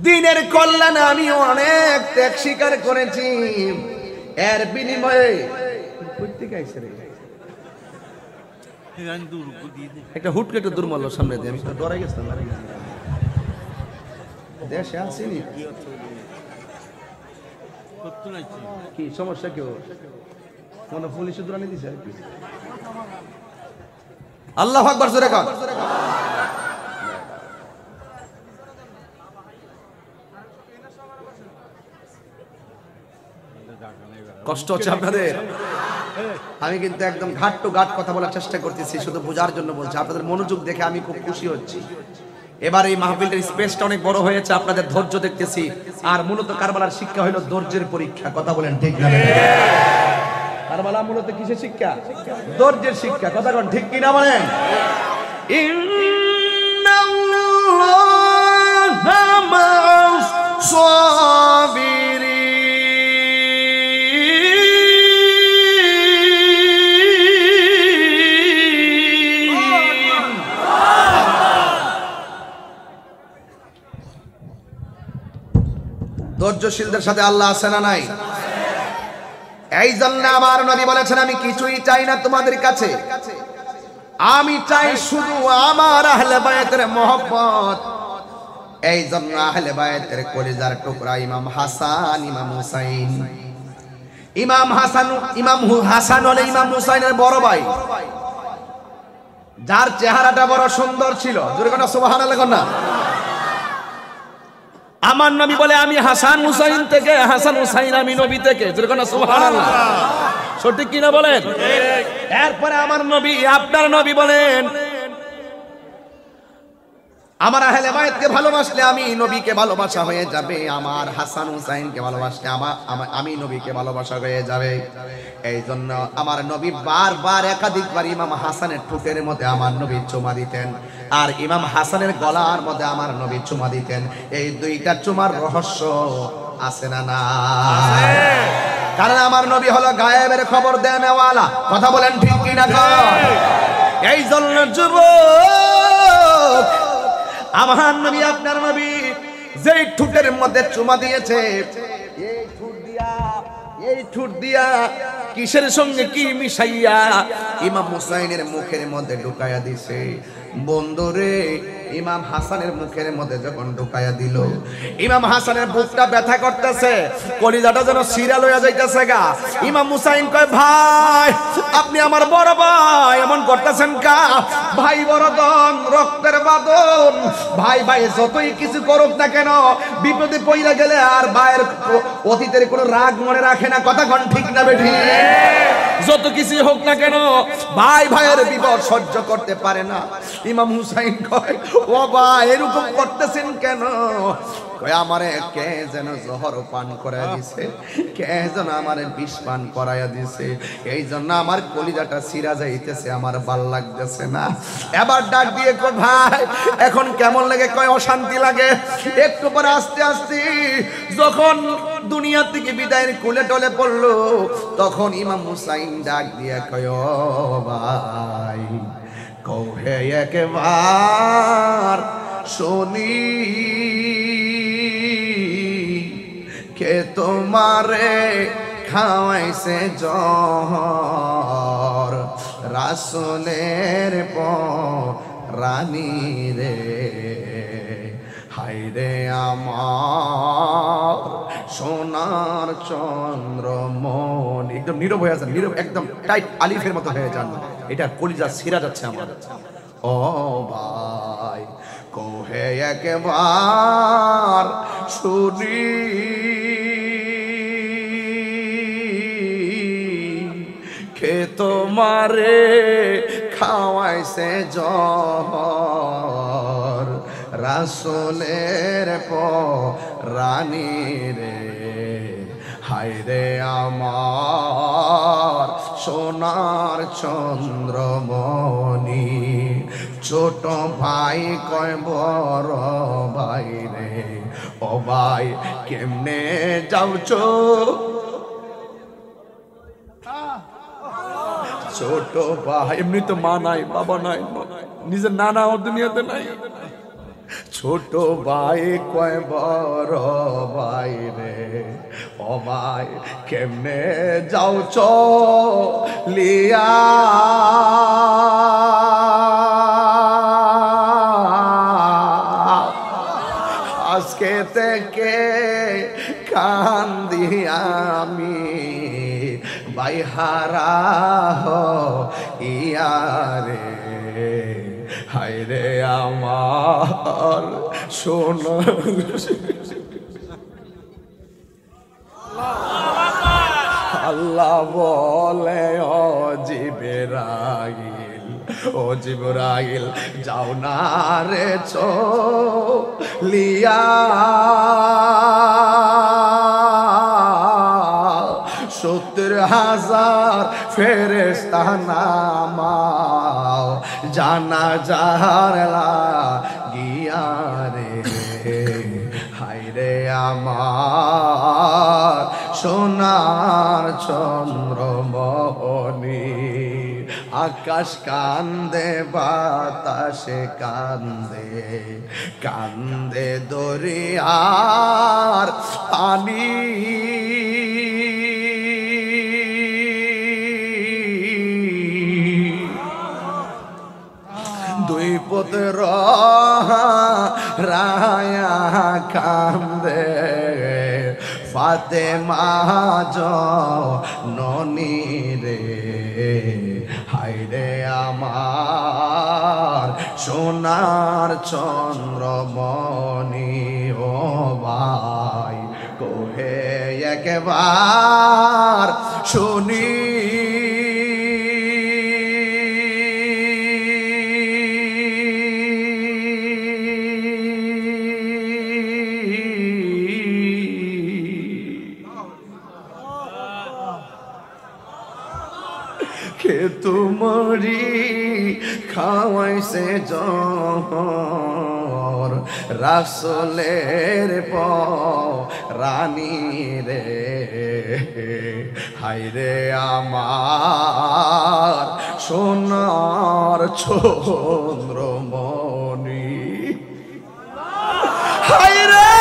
দিনের কল্যাণে আমি অনেক ত্যাগ স্বীকার করেছি। এর বিনিময়ে একটা হুটকে একটা দুর্মল্ল সামনে দিয়ে আমি তো ডরে গেছিলাম। দেশে আসিনি কি সমস্যা, কেউ মনে পুলিশে দূরানি দিছে আর কি। আল্লাহু আকবার জোরে কর। কষ্ট হচ্ছে আপনাদের? আমি কিন্তু একদম ঘাট টু ঘাট কথা বলার চেষ্টা করতেছি, শুধু বোঝার জন্য বলছি। আপনাদের মনোযোগ দেখে আমি খুব খুশি হচ্ছি। এবার এই মাহফিলটার স্পেসটা অনেক বড় হয়েছে, আপনাদের ধৈর্য দেখতেছি। আর মূলত কারবালার শিক্ষা হলো ধৈর্যের পরীক্ষা। কথা বলেন ঠিক না? কারবালা মূলত কিসের শিক্ষা? ধৈর্যের শিক্ষা। কথা বলেন ঠিক কি না বলেন? ইন্নাল্লাহা মা'আস সাবিরিন। ধৈর্যশীলদের সাথে আল্লাহ আছে না নাই? এই জন্য আমার নবী বলেছেন, আমি কিছুই চাই না তোমাদের কাছে, আমি চাই শুধু আমার আহলে বায়াতের মহব্বত। এই জন্য আহলে বায়াতের কলিজার টুকরা ইমাম হাসান, ইমাম হুসাইন। ইমাম হাসান হলে ইমাম হুসাইনের বড় ভাই, যার চেহারাটা বড় সুন্দর ছিল। জোরে কোন সুবহানাল্লাহ কোন না? আমার নবী বলে, আমি হাসান হুসাইন থেকে, হাসান হুসাইন আমি নবী থেকে। যেরকম সুবহানাল্লাহ, সঠিক কিনা বলেন? এরপরে আমার নবী, আপনার নবী বলেন, আমার আহলে বায়াতকে ভালোবাসলে আমি নবীকে ভালোবাসা হয়ে যাবে, আমার হাসান হুসাইনকে ভালোবাসলে আমি নবীকে ভালোবাসা হয়ে যাবে। এই জন্য আমার নবী বারবার একাধিকবার ইমাম হাসানের ঠোঁটের মধ্যে আমার নবী চুমা দিতেন, আর ইমাম হাসানের গলার মধ্যে আমার নবী চুমা দিতেন। এই দুইটা চুমার রহস্য আছে না? না, কারণ আমার নবী হলো গায়েবের খবর দেনেওয়ালা। কথা বলেন ঠিক কি না? এই জন্য যুবক, আমার নবী, আপনার নবী যেই ঠোঁটের মধ্যে চুমা দিয়েছে, এই ঠোঁট দিয়া কিসের সঙ্গে কি মিশাইয়া ইমাম হুসাইনের মুখের মধ্যে ঢুকাইয়া দিছে। বন্ধুরে, ইমাম হাসানের মুখের মধ্যে যখন ঢুকাইয়া দিল, ইমাম হাসানের বুকটা ব্যথা করতেছে, কলিজাটা যেন সিরিয়াল হয়ে যাইতেছে গা। ইমাম হুসাইন কয়, ভাই আপনি আমার বড় ভাই, এমন করতেছেন কা? ভাই বড়দন, রক্তের বাঁধন। ভাই ভাই যতই কিছু করুক না কেন, বিপদে পইরা গেলে আর ভাইয়ের অতীতের কোনো রাগ মনে রাখে না। কথা কোন ঠিক না বেঠিক? যত কিছু হোক না কেন ভাই ভাইয়ের বিপদ সহ্য করতে পারে না। ইমাম হুসাইন কয় ও ভাই এরকম করতেছেন কেন? কয় আমারে কে যেন জহর পান করায়া দিছে, কে যেন আমারে বিষ পান করায়া দিছে, এই জন্য আমার কলিজাটা ছিঁড়া যাইতেছে, আমার ভাল লাগতেছে না। এবার ডাক দিয়ে কয় ভাই এখন কেমন লাগে? কয় অশান্তি লাগে। একটু পরে আস্তে আস্তে যখন দুনিয়া থেকে বিদায়ের কোলে টলে পড়লো, তখন ইমাম হুসাইন ডাক দিয়ে কয় ও ভাই কহে একবার শুনি কে তোমারে খাওয়াইছে জহর রাসূলের রানী রে, হায়রে আমার সোনার চন্দ্রমণি। একদম নীরব হয়ে আছেন, নীরব একদম টাইট আলিফের মতো হয়ে যান, এটা কলিজা ছিঁড়া যাচ্ছে আমার। ও ভাই কোহে একবার শুনি কে তোমারে খাওয়াইছে জহর রাসূলের রানী রে, হায়রে আমার সোনার চন্দ্রমণি। ছোট ভাই কয় বড় ভাই রে, ও ভাই কেমনে যাওছো? ছোট ভাই এমনি তো মা নাই বাবা নাই, নিজের নানা ও দুনিয়াতে নাই। ছোট ভাই কয় বড় ভাই রে, ও ভাই কেমনে যাওছ লিয়া? আজকে থেকে কান্দি আমি ভাই হারা ইয়ারে, হায়রে আমার সোনা। আল্লাহ বলে ও জিবরাইল, ও জিবরাইল যাও না রে চলিয়া, 70,000 ফেরেশতা নামাও জানাজার লাগিয়া রে, হায়রে আমার সোনার চন্দ্রমণি। আকাশ কান্দে বাতাসে কান্দে, কান্দে দরিয়ার পানি, দুই পুত্র রায়া কান্দে, ফাতেমা জননী রে, হায়রে আমার সোনার চন্দ্রমণি। ও ভাই কোহে একবার শুনি কে তোমারি খাওয়াইছে জহর রাসূলের রানী রে, হায়রে আমার সোনার চন্দ্রমণি। হায়রে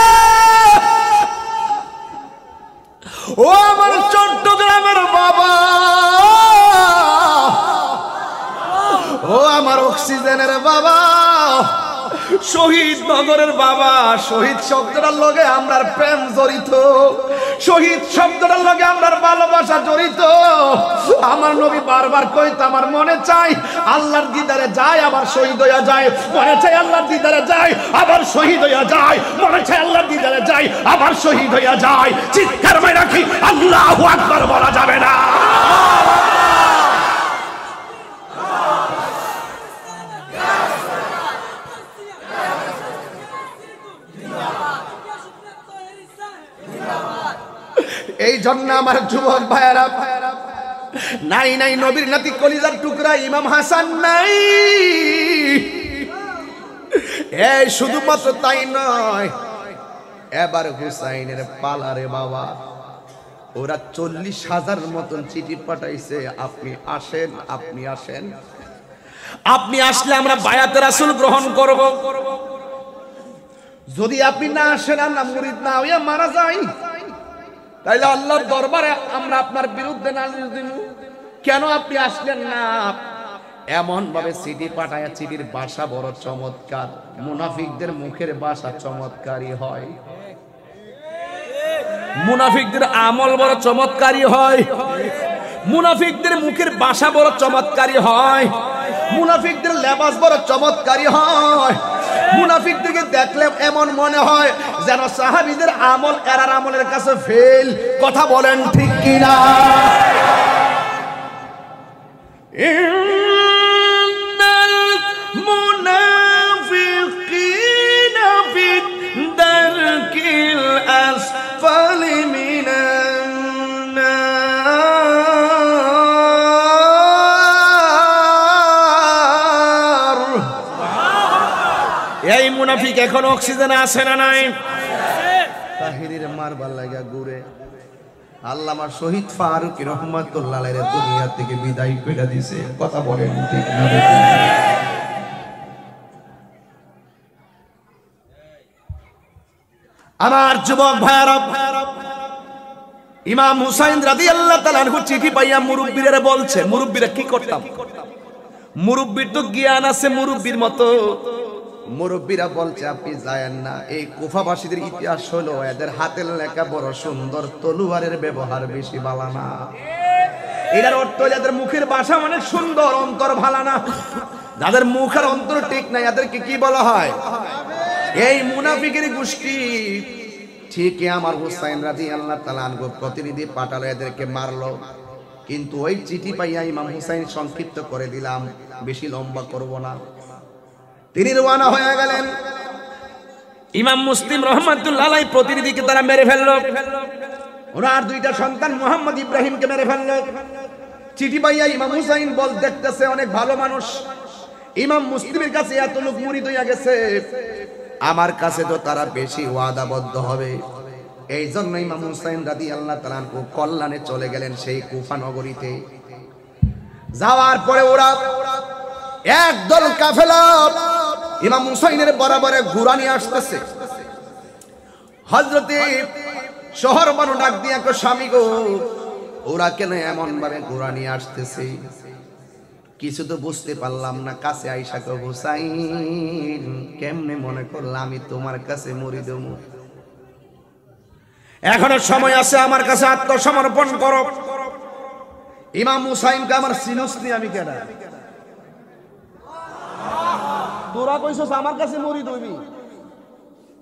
ও আমার চট্টগ্রামের বাবা, ও আমার অক্সিজেনের বাবা, শহীদ নগরের বাবা। শহীদ শব্দটার লগে আমরার প্রেম জড়িত, শহীদ শব্দটার লগে আমরার ভালোবাসা জড়িত। আমার নবী বারবার কইতো আমার মনে চাই আল্লাহর দিদারে যায় আবার শহীদ হইয়া যায়, মনে চাই আল্লাহর দিদারে যায় আবার শহীদ হইয়া যায়, মনে চাই আল্লাহর দিদারে যায় আবার শহীদ হইয়া যায়। চিৎকার মাইরা কি আল্লাহু আকবার বলা যাবে না? এই জন্য আমার যুবক ভাইয়েরা, নাই নাই নবীর নাতি কলিজার টুকরা ইমাম হাসান নাই। এই শুধুমাত্র তাই নয়, এবার হুসাইনের পালারে বাবা, ওরা 40,000 মতন চিঠি পাঠাইছে, আপনি আসেন, আপনি আসেন, আপনি আসলে আমরা বায়াতে রাসূল গ্রহণ করব। যদি আপনি না আসেন, আমরা মুরিদ না হইয়া মারা যাই, তাইলে আল্লাহর দরবারে আমরা আপনার বিরুদ্ধে নালিশ দিব। কেন আপনি আসলেন না? এমন ভাবে চিঠি পাঠায়, চিঠির ভাষা বড় চমৎকার, মুনাফিকদের মুখের ভাষা চমৎকারই হয়, মুনাফিকদের আমল বড় চমৎকারী হয়, মুনাফিকদের মুখের ভাষা বড় চমৎকারী হয়, মুনাফিকদের লেবাস বড় চমৎকারী হয়। মুনাফিকদেরকে দেখলে এমন মনে হয় যেন সাহাবীদের আমল এরার আমলের কাছে ফেল। কথা বলেন ঠিক কিনা? ইন্নাল মুনাফিকিনা ফি দারকিল আসফালি মিনান নার। এই মুনাফিক এখন অক্সিজেন আছে না নাই? তাহিরের মারবার লাগা ঘুরে আল্লামা শহীদ ফারুক রহমাতুল্লাহ আলাইহি দুনিয়া থেকে বিদায় করে দিয়েছে। কথা বলেন ঠিক না? আমার যুবক ভাইরা, ইমাম হুসাইন রাদিয়াল্লাহু তাআলা আনহু চিঠি পাইয়া মুরব্বিরা বলছে, মুরব্বিরা কি করতাম, মুরব্বির তো জ্ঞান আছে মুরব্বির মতো। মুরব্বিরা বলছে আপনি যায়েন না, এই কুফাবাসীদের ইতিহাস হলো এদের হাতের লেখা বড় সুন্দর, তলোয়ারের ব্যবহার বেশি ভালো না। এটার অর্থ এদের মুখের ভাষা অনেক সুন্দর, অন্তর ভালো না। যাদের মুখ আর অন্তর ঠিক নাই এদেরকে কি বলা হয়? এই মুনাফিকের গোষ্ঠী। ঠিকই আমার হুসাইন রাদিয়াল্লাহু তাআলা আনহু প্রতিনিধি পাঠালো, এদেরকে মারলো। কিন্তু ওই চিঠি পাইয়া ইমাম হুসাইন সংক্ষিপ্ত করে দিলাম, বেশি লম্বা করব না। তিনি রওনা হয়ে গেলেন। ইমাম মুসলিম রহমাতুল্লাহ আলাইহি প্রতিনিধিকে তারা মেরে ফেললো, ওনার দুইটা সন্তান মুহাম্মদ ইব্রাহিমকে মেরে ফেললো। চিঠি পাইয়া ইমাম হুসাইন বল দেখতেছে অনেক ভালো মানুষ, ইমাম মুসলিমের কাছে এত লোক মুরিদ হইয়া গেছে, আমার কাছে তো তারা বেশি ওয়াদাবদ্ধ হবে। এই জন্য ইমাম হুসাইন রাদিয়াল্লাহু তাআলা আনহু কল্যাণে চলে গেলেন সেই কুফা নগরীতে। যাওয়ার পরে ওরা একদল কাফেলা ইমাম হুসাইনের বরাবরে ঘোড়া নিয়ে আসতেছে। হযরতে শহর বানু ডাক দিয়া কো, স্বামী গো, ওরা কেন এমন ভাবে ঘোড়া নিয়ে আসতেছে? কিছু তো বুঝতে পারলাম না। কাছে আইসা কো, হুসাইন কেমনে মনে করলাম আমি তোমার কাছে মরি দেব? এখনো সময় আছে, আমার কাছে আত্মসমর্পণ করো। ইমাম হুসাইনকে আমার সিনসনি, আমি কেডা? তোরা কইছস আমার কাছে মরিদ হইবি,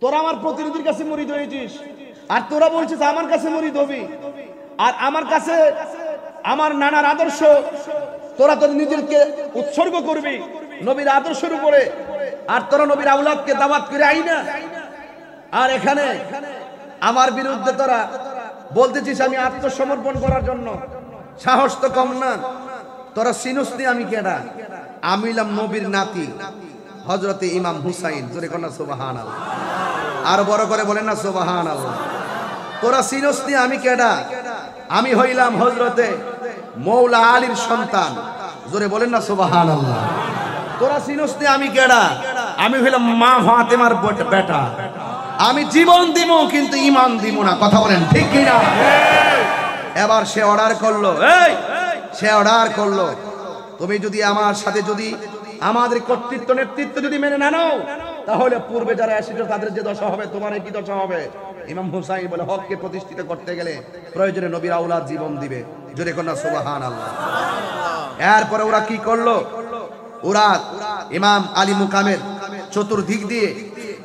তোরা আমার প্রতিনিধির কাছে মরিদ হয়েছিস, আর তোরা বলছিস আমার কাছে মরিদ হবি। আর আমার কাছে আমার নানার আদর্শ তোরা তোর নিজেকে উৎসর্গ করবি নবীর আদর্শের উপরে, আর তোরা নবীর আওলাদকে দাওয়াত করে আই না। আর এখানে আমার বিরুদ্ধে তোরা বলতেছিস আমি আত্মসমর্পণ করার জন্য। সাহস তো কম না। তোরা সিনুসনি আমি কেডা? আমি হইলাম নবীর নাতি হযরতে ইমাম হুসাইন। জোরে কোন সুবহানাল্লাহ, আর বড় করে বলেন না সুবহানাল্লাহ। তোরা সিনুসনি আমি কেডা? আমি হইলাম হযরতে মৌলা আলীর সন্তান। জোরে বলেন না সুবহানাল্লাহ। তোরা সিনুসনি আমি কেডা? আমি হইলাম মা ফাতেমার বেটা। আমি জীবন দিব কিন্তু ঈমান দিব না। কথা বলেন ঠিক কি না? এবার সে অর্ডার করলো, সে অর্ডার করলো, তুমি যদি আমার সাথে যদি আমাদের কর্তৃত্ব নেতৃত্ব যদি মেনে না নাও, তাহলে পূর্বে যারা এসেছিল তাদের যে দশা হবে তোমার কি দশা হবে। ইমাম হুসাইন বলে হককে প্রতিষ্ঠিত করতে গেলে প্রয়োজনে নবীর আওলাদ জীবন দিবে। জোরে কোন সুবহানাল্লাহ। এরপরে ওরা কি করলো? ওরা ইমাম আলী মুকামের চতুর্দিক দিয়ে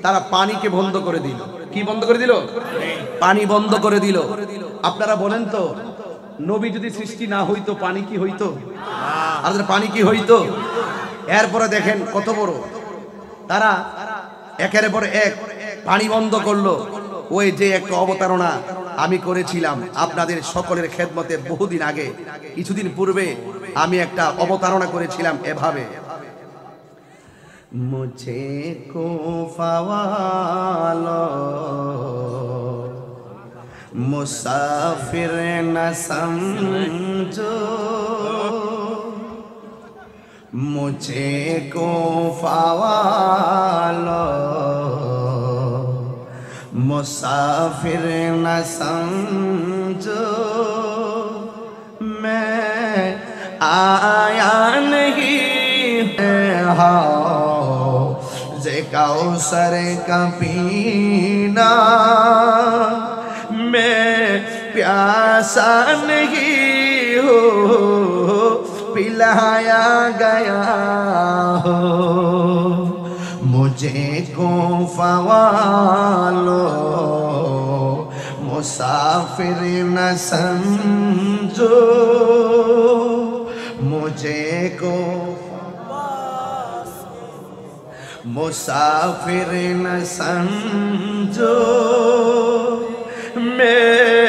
তারা পানিকে বন্ধ করে দিল। কি বন্ধ করে দিল? পানি বন্ধ করে দিল। আপনারা বলেন তো নবী যদি সৃষ্টি না হইতো পানি কি হইতো? আর পানি কি হইতো? এরপরে দেখেন কত বড় তারা, একের পর এক পানি বন্ধ করলো। ওই যে একটা অবতারণা আমি করেছিলাম আপনাদের সকলের খেদমতে বহুদিন আগে, কিছুদিন পূর্বে আমি একটা অবতারণা করেছিলাম এভাবে, মুঝে কো ফাওয়ালো মুসাফির না সমঝো, মুঝে কো ফাওয়ালো मुसाफिर न समझो, मैं आया नहीं हौज़े कौसर का पीना, मैं प्यासा नहीं हो पिलाया गया हो, मुझे को फवालो मुसाफिर न समझो, मुझे को मुसाफिर न समझो, मैं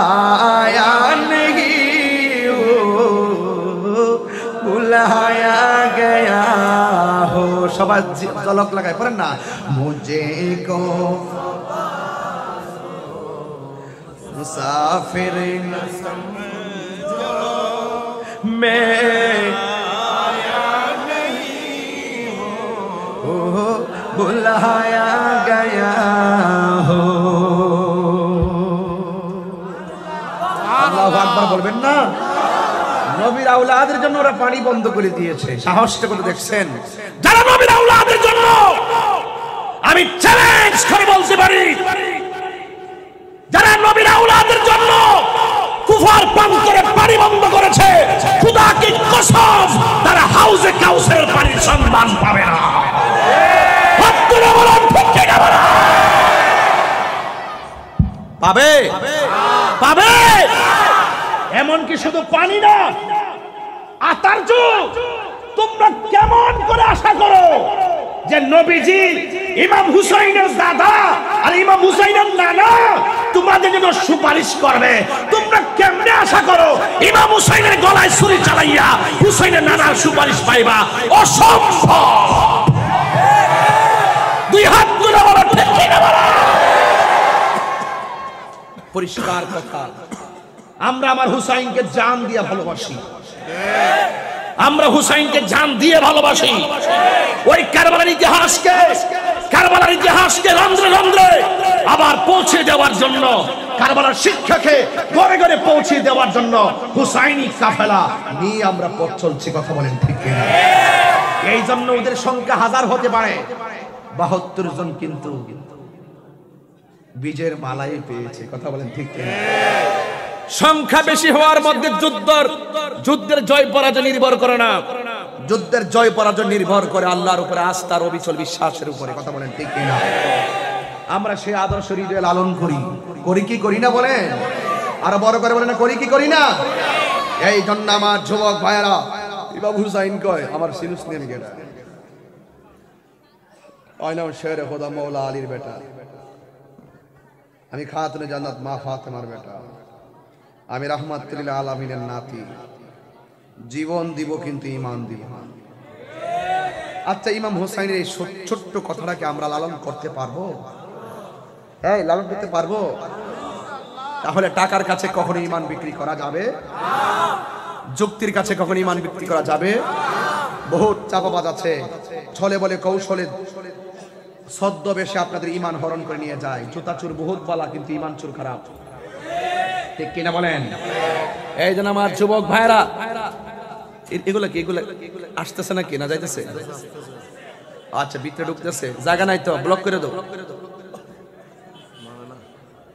आया नहीं हूँ बुलाया गया हो। সবাই জলক লাগায় পড়েন না, মুঝে কো মুসাফির ন সমঝো, मैं आया नहीं हूँ बुलाया गया हो। আল্লাহু আকবার বলবেন না? নবীর আওলাদের জন্য ওরা পানি বন্ধ করে দিয়েছে। সাহসটা করে দেখছেন? যারা নবীর আওলাদের জন্য, আমি চ্যালেঞ্জ করে বলতে পারি, যারা নবীর আওলাদের জন্য কুফার প্রান্তরে পানি বন্ধ করেছে, খোদা কি কসম তারা হাউজে কাউসারের পানির সন্ধান পাবে না। আপনারা বলেন ঠিক কি না? পাবে, পাবে। এমনকি শুধু পানি না, আতার্য তোমরা কেমন করে আশা করো যে নবীজি ইমাম হুসাইনের দাদা আর ইমাম হুসাইনের নানা তোমাদের জন্য সুপারিশ করবে? তোমরা কেমনে আশা করো ইমাম হুসাইনের গলায় ছুরি চালাইয়া হুসাইনের নানার সুপারিশ পাইবা? অসম্ভব। দুই হাত তুলে বলো ঠিক কি না? পরিষ্কার কথা। আমরা আমার হুসাইনকে জান দিয়ে ভালোবাসি, আমরা হুসাইনকে জান দিয়ে ভালোবাসি। ওই কারবালার ইতিহাসকে রন্ধ্রে রন্ধ্রে আবার পৌঁছে দেওয়ার জন্য, কারবালার শিক্ষাকে ঘরে ঘরে পৌঁছে দেওয়ার জন্য হুসাইনি কাফেলা নিয়ে আমরা পথ চলছি। কথা বলেন ঠিক কিনা? এই জন্য ওদের সংখ্যা হাজার হতে পারে, 72 জন কিন্তু বীজের মালাই পেয়েছে। কথা বলেন ঠিক কিনা? সংখ্যা বেশি হওয়ার মধ্যে যুদ্ধের জয় পরাজয় নির্ভর করে না, যুদ্ধের জয় পরাজয় নির্ভর করে আল্লাহর উপরে আস্থার অবিচল বিশ্বাসের উপরে। কথা বলেন ঠিক কিনা? আমরা সেই আদর্শ হৃদয়ে লালন করি, করি কি করি না বলেন? আরো বড় করে বলেন না, করি কি করি না? এই জন্য আমার যুবক ভাইয়েরা, ইমাম হুসাইন কয় আমার সিনুস নেন গেটা আয়নাম শেরে খোদা মৌলা আলীর বেটা, আমি খাতুনে জান্নাত মা ফাতেমার বেটা, আমি রাহমাতুল আলামিনের নাতি, জীবন দিব কিন্তু ঈমান দিব। আচ্ছা, ইমাম হুসাইনের এই ছোট্ট কথাটাকে আমরা লালন করতে পারবো? হ্যাঁ, লালন করতে পারবো? তাহলে টাকার কাছে কখনো ঈমান বিক্রি করা যাবে? যুক্তির কাছে কখনো ঈমান বিক্রি করা যাবে? বহুত চাপাবাজ আছে, ছলে বলে কৌশলে ছদ্মবেশে আপনাদের ঈমান হরণ করে নিয়ে যায়। জুতা চুর বহুত বালা, কিন্তু ঈমান চুর খারাপ। ঠিক কিনা বলেন? এই জন্য আমার যুবক ভাইরা, এগুলা কি এগুলা আসতেছে নাকি না যাইতেছে? আচ্ছা, ভিতরে ঢুকতেছে, জায়গা নাই তো, ব্লক করে দাও।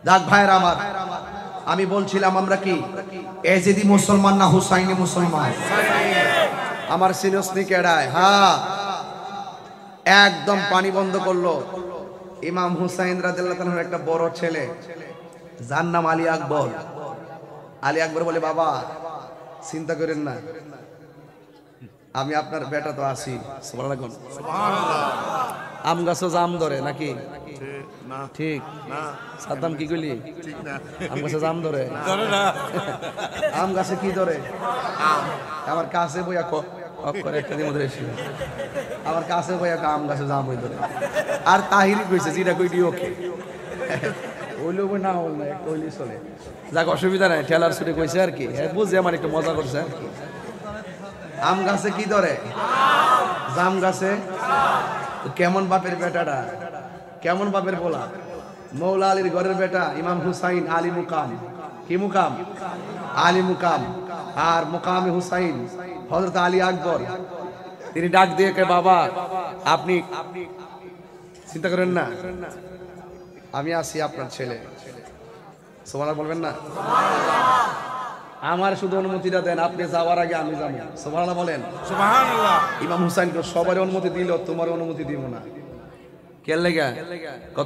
যাক ভাইরা আমার, আমি বলছিলাম আমরা কি এজিদি মুসলমান না হুসাইনি মুসলমান? আমার সিনোসনি কেডায়? হ্যাঁ, একদম পানি বন্ধ করলো ইমাম হুসাইন রাদিয়াল্লাহু তাআলার একটা বড় ছেলে, যার নাম আলী আকবর। আলী আকবর বলে বাবা চিন্তা করেন না, আমি আপনার বেটা তো আছি। আম গাছও জাম ধরে নাকি? ঠিক সাদ্দাম কি কইলি? আম গাছে জাম ধরে? আম গাছে কি ধরে? আমার কাছে বইয়া করে একটা দিন মধ্যে এসে আমার কাছে বইয়া আম গাছে জাম হই ধরে। আর তাহিরি কইছে যেটা কইডি ওকে ওইলো না হল না একটা হইলেই চলে, যাক অসুবিধা নাই। ঠেলার ছুটে কইছে আর কি, বুঝে আমার একটু মজা করছে আর কি। আম গাছে কি ধরে? জাম গাছে। কেমন বাপের বেটাটা, কেমন বাপের বলা? মৌলা আলীর ঘরের বেটা ইমাম হুসাইন আলী মুকাম। কি মুকাম? আলী মুকাম। আর মুকামে হুসাইন হযরত আলী আকবর। তিনি ডাক দিয়ে কে বাবা আপনি চিন্তা করেন না, আমি আছি আপনার ছেলে। সুবহানাল্লাহ বলবেন না? আমার শুধু অনুমতিটা দেন, আপনি যাওয়ার আগে আমি যাবো। সুবহানাল্লাহ বলেন। সুবহানাল্লাহ। ইমাম হুসাইনকে সবার অনুমতি দিল, তোমার অনুমতি দিব না। কেন লাগা?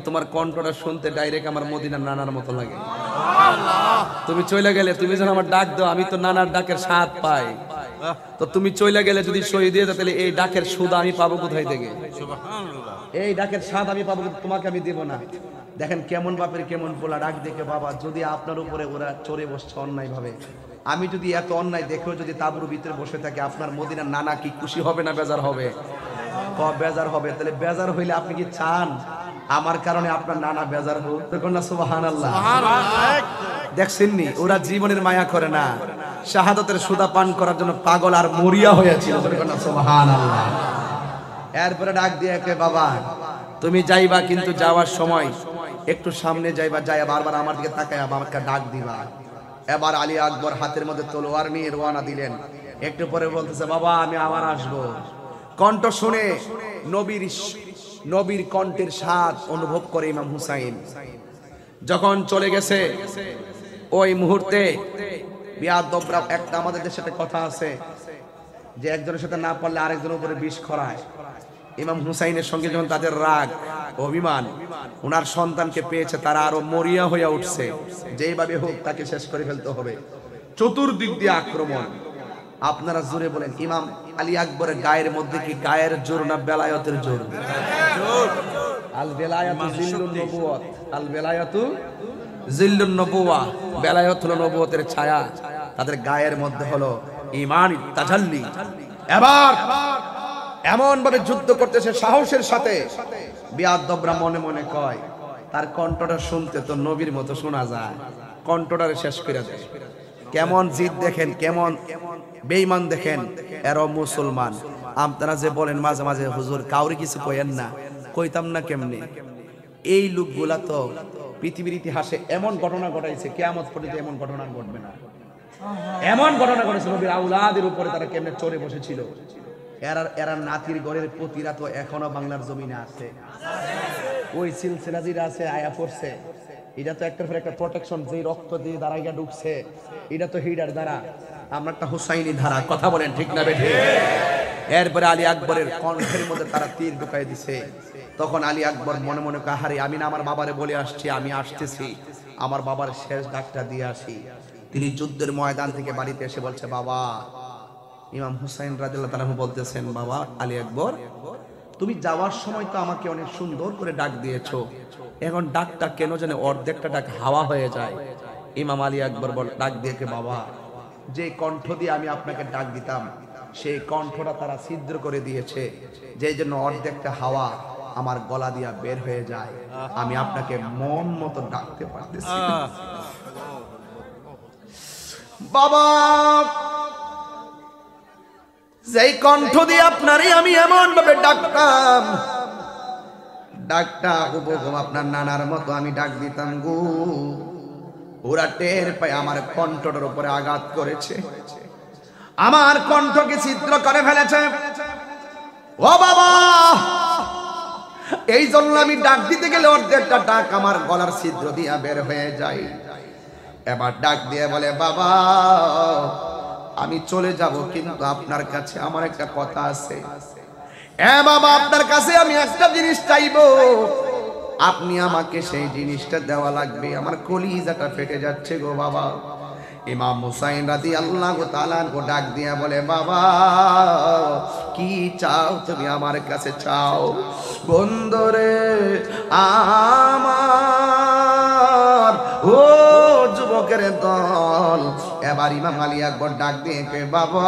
তোমার কণ্ঠটা শুনতে ডাইরেক্ট আমার মদিনার নানার মতো লাগে। তুমি চলে গেলে, তুমি যেন আমার ডাক দাও, আমি তো নানার ডাকের স্বাদ পাই। তো তুমি চলে গেলে যদি সই দিয়ে দাও, তাহলে এই ডাকের সুদ আমি পাবো কোথায় থেকে? এই ডাকের স্বাদ আমি পাবো, তোমাকে আমি দেব না। দেখেন কেমন বাপের কেমন পোলা। ডাক দেখে বাবা যদি আপনার উপরে ওরা চড়ে বসছে অন্যায় ভাবে, আমি যদি এত অন্যায় দেখেও যদি তাবুর ভিতরে বসে থাকে, আপনার মদিনার নানা কি খুশি হবে না বেজার হবে? বেজার হবে। তাহলে বেজার হইলে আপনি কি চান আমার কারণে আপনার নানা বেজার হোক? তখন না সুবহানাল্লাহ। দেখছেন নি ওরা জীবনের মায়া করে না, শাহাদাতের সুদা পান করার জন্য পাগল আর মরিয়া হয়েছিল। তখন না সুবহানাল্লাহ। এরপরে ডাক দিয়ে কে বাবা তুমি যাইবা, কিন্তু যাওয়ার সময় একটু সামনে যাইবা, যাইয়া বারবার আমার দিকে তাকায় আমাকে ডাক দিবা। এবার আলী আকবর হাতের মধ্যে তলোয়ার নিয়ে রওনা দিলেন। একটু পরে বলতেছে বাবা আমি আবার আসবো। কণ্ঠ শুনে নবীর কণ্ঠের স্বাদ অনুভব করে ইমাম হুসাইন। যখন চলে গেছে ওই মুহূর্তে বিয়াদবরা, একটা আমাদের দেশে একটা কথা আছে যে একজনের সাথে না পারলে আরেকজনের উপরে বিষ খরায়। ইমাম হুসাইনের সঙ্গে যখন তাদের রাগ অভিমান, ওনার সন্তানকে পেয়েছে, তারা আরো মরিয়া হইয়া উঠছে, যেইভাবে হোক তাকে শেষ করে ফেলতে হবে। চতুর্দিক দিয়ে আক্রমণ। আপনারা জোরে বলেন ইমাম আলী আকবরের গায়ের মধ্যে কি গায়ের জোর না বেলায়েতের জোর? আল বেলায়াতু জিল্লুন নবুওয়াত, আল বেলায়াতু জিল্লুন নবুওয়া, বেলায়েত হলো নবুয়তের ছায়া, তাদের গায়ের মধ্যে হলো ঈমানের তাজাল্লি। এবার এমন ভাবে যুদ্ধ করতেছে সাহসের সাথে, বিয়াদবরা মনে মনে কয় তার কণ্ঠটা শুনতে তো নবীর মতো শোনা যায়, কণ্ঠটারে শেষ করে দেয়। কেমন জিদ দেখেন, কেমন বেঈমান দেখেন। এরা মুসলমান। আপনারা যে বলেন মাঝে মাঝে হুজুর কাউরে কিছু কইেন না, কইতাম না কেমনে? এই লোকগুলা তো পৃথিবীর ইতিহাসে এমন ঘটনা ঘটাইছে, কিয়ামত পর্যন্ত এমন ঘটনা ঘটবে না। এমন ঘটনা ঘটেছে নবীর আউলাদের উপরে তারা কেমনে চড়ে বসেছিল। এরা নাতির ঘরের পতিরা তো এখনো বাংলার জমিনে আছে। ওই সিলসিলা যেটা আছে আয়া পড়ছে, এটা তো একটার পর একটা প্রোটেকশন, যে রক্ত দিয়ে দাঁড়াইয়া ঢুকছে, এটা তো হিডার দ্বারা, আমারটা হুসাইনি ধারা। কথা বলেন ঠিক না বেঠিক? এরপরে আলী আকবরের কণ্ঠের মধ্যে তারা তীর ঢুকাই দিছে। তখন আলী আকবর মনে মনে কাহারে, আমি না আমার বাবারে বলে আসছি আমি আসতেছি, আমার বাবার শেষ ডাকটা দিয়ে আসি। তিনি যুদ্ধের ময়দান থেকে বাড়িতে এসে বলছে বাবা, ইমাম হুসাইন রাদিয়াল্লাহু তাআলা বলতেছেন বাবা আলী আকবর তুমি যাওয়ার সময় তো আমাকে অনেক সুন্দর করে ডাক দিয়েছো, এখন ডাকটা কেন জানে অর্ধেকটা ডাক হাওয়া হয়ে যায়। ইমাম আলী আকবর ডাক দিয়েছে বাবা, যে কণ্ঠ দিয়ে আমি আপনাকে ডাক দিতাম সেই কণ্ঠটা তারা ছিদ্র করে দিয়েছে, যেই জন্য অর্ধেকটা হাওয়া আমার গলা দিয়া বের হয়ে যায়, আমি আপনাকে মন মতো ডাকতে পারতেছি বাবা। যেই কণ্ঠ দিয়ে আপনারই আমি এমন ভাবে ডাকতাম, ডাকটা হুবহু আপনার নানার মতো আমি ডাক দিতাম গো, ওরা টের পায় আমার কণ্ঠটার উপরে আঘাত করেছে, আমার কণ্ঠকে ছিদ্র করে ফেলেছে। ও বাবা, এই জন্য আমি ডাক দিতে গেলে অর্ধেকটা ডাক আমার গলার ছিদ্র দিয়া বের হয়ে যায়। এবার ডাক দিয়ে বলে বাবা আমি চলে যাব, কিন্তু আপনার কাছে আমার একটা কথা আছে। বাবা আপনার কাছে আমি একটা জিনিস চাইবো, আপনি আমাকে সেই জিনিসটা দেওয়া লাগবে। আমার কলিজাটা ফেটে যাচ্ছে গো বাবা, ইমাম হুসাইন রাদিয়াল্লাহু তাআলা আনহু ডাক দিয়া বলে, বাবা কি চাও তুমি আমার কাছে চাও? বন্ধুরে আমার ও যুবকের দল, এবার ইমাম আলী আকবর ডাক দিয়ে কয়, বাবা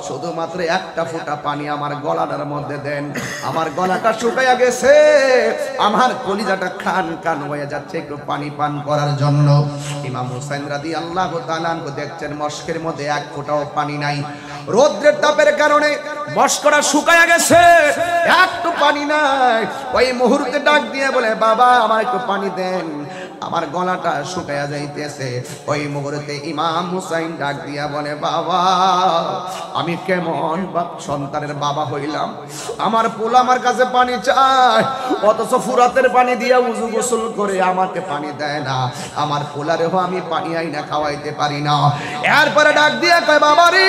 শুধুমাত্র একটা ফোঁটা পানি আমার গলাটার মধ্যে দেন, আমার গলাটা শুকাইয়া গেছে, আমার কলিজাটা খান খান হয়ে যাচ্ছে, একটু পানি পান করার জন্য। ইমাম হুসাইন রাদিয়াল্লাহু তাআলা আনহু দেখছেন মস্কের মধ্যে এক ফোঁটাও পানি নাই, রৌদ্রের তাপের কারণে মস্কটা শুকায়া গেছে, একটু পানি নাই। ওই মুহূর্তে ডাক দিয়ে বলে, বাবা আমার একটু পানি দেন, আমার গলাটা শুকায়া যাইতেছে। ওই মুহূর্তে ইমাম হুসাইন ডাক দিয়া বলে, বাবা আমি কেমন সন্তানের বাবা হইলাম, আমার পোলা আমার কাছে পানি চায়, অথচ ফুরাতের পানি দিয়া উজু গোসল করে আমাকে পানি দেয় না, আমার পোলারেও আমি পানি আইনা খাওয়াইতে পারি না। এরপরে ডাক দিয়া কয়, বাবা রে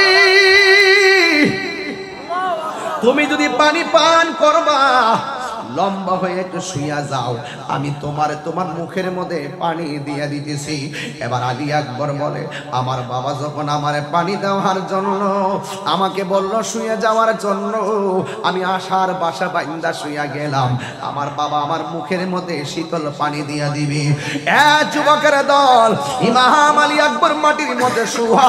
তুমি যদি পানি পান করবা লম্বা হয়ে একটু শুইয়া যাও, আমি তোমার মুখের মধ্যে পানি দিয়ে দিতেছি। এবার আলী আকবর বলে, আমার বাবা যখন আমার পানি দেওয়ার জন্য আমাকে বলল শুয়ে যাওয়ার জন্য, আমি আশার বাসা বাইন্দা শুইয়া গেলাম, আমার বাবা আমার মুখের মধ্যে শীতল পানি দিয়ে দিবি। যুবকের দল, ইমাম আলী আকবর মাটির মধ্যে শুয়া,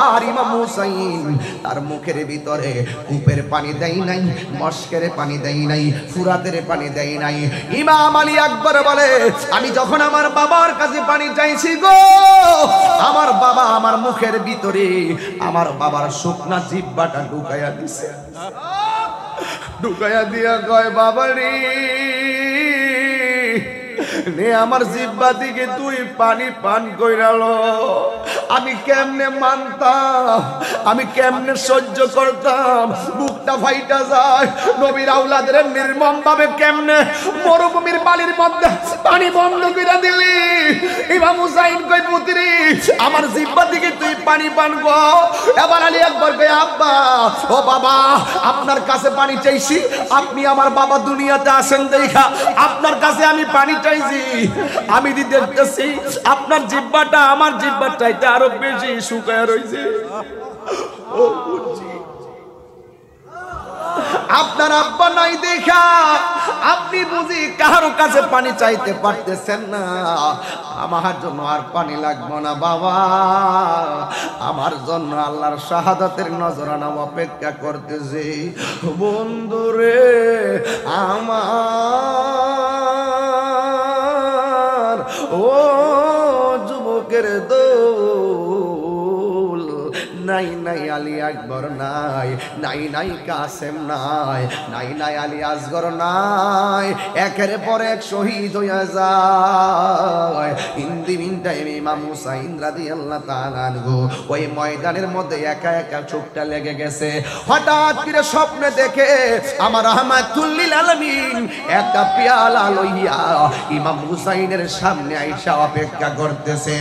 আর ইমাম হুসাইন তার মুখের ভিতরে কূপের পানি দেয় নাই, মস্কের পানি দেয় নাই, ফুরাতের পানি দেয় নাই। ইমাম আলী আকবর বলে, আমি যখন আমার বাবার কাছে পানি চাইছি গো, আমার বাবা আমার মুখের ভিতরে আমার বাবার শুকনা জিহ্বাটা ঢুকাইয়া দিছে, ঢুকাইয়া দিয়া কয়, বাবা রে নে আমার জিহ্বা দিকে তুই পানি পান কইরালো, আমি কেমনে মানতাম, আমি কেমনে সহ্য করতাম, বুকটা ফাইটা যায়। নবীর আওলাদের নির্মম ভাবে কেমনে মরুভূমির বালির মধ্যে পানি বন্ধ করে দিলি। ইমাম হুসাইন কই, পুত্রী আমার জিহ্বা দিকে তুই পানি পান গো। এবার আলী আকবর কই, আব্বা ও বাবা আপনার কাছে পানি চাইছি, আপনি আমার বাবা দুনিয়াতে আসেন দেখা আপনার কাছে আমি পানি চাইছি, আমি দেখতেছি আপনার জিহ্বাটা আমার জিহ্বার চাইতে আরো বেশি শুকায় রয়েছে। আপনার আব্বা নাই দেখা আপনি বুঝি কারো কাছে পানি চাইতে পারতেছেন না, আমার জন্য আর পানি লাগবে না বাবা, আমার জন্য আল্লাহর শাহাদাতের নজরানা অপেক্ষা করতেছে। বন্ধুরে আমার ও যুবকের দোল, নাই নাই আলী আকবর নাই, নাই নাই কাসেম নাই, নাই নাই আলী আসগর নাই, একের পর এক শহীদ হইয়া যায়। ইন দি মিন টাইম ইমাম হুসাইন রাদিয়াল্লাহু তাআলা আনহু ওই ময়দানের মধ্যে একা একা চোখটা লেগে গেছে। হঠাৎ করে স্বপ্নে দেখে আমার রাহমাতুল লিল আলামিন একটা পেয়ালা লইয়া ইমাম হুসাইনের সামনে আইসা অপেক্ষা করতেছে,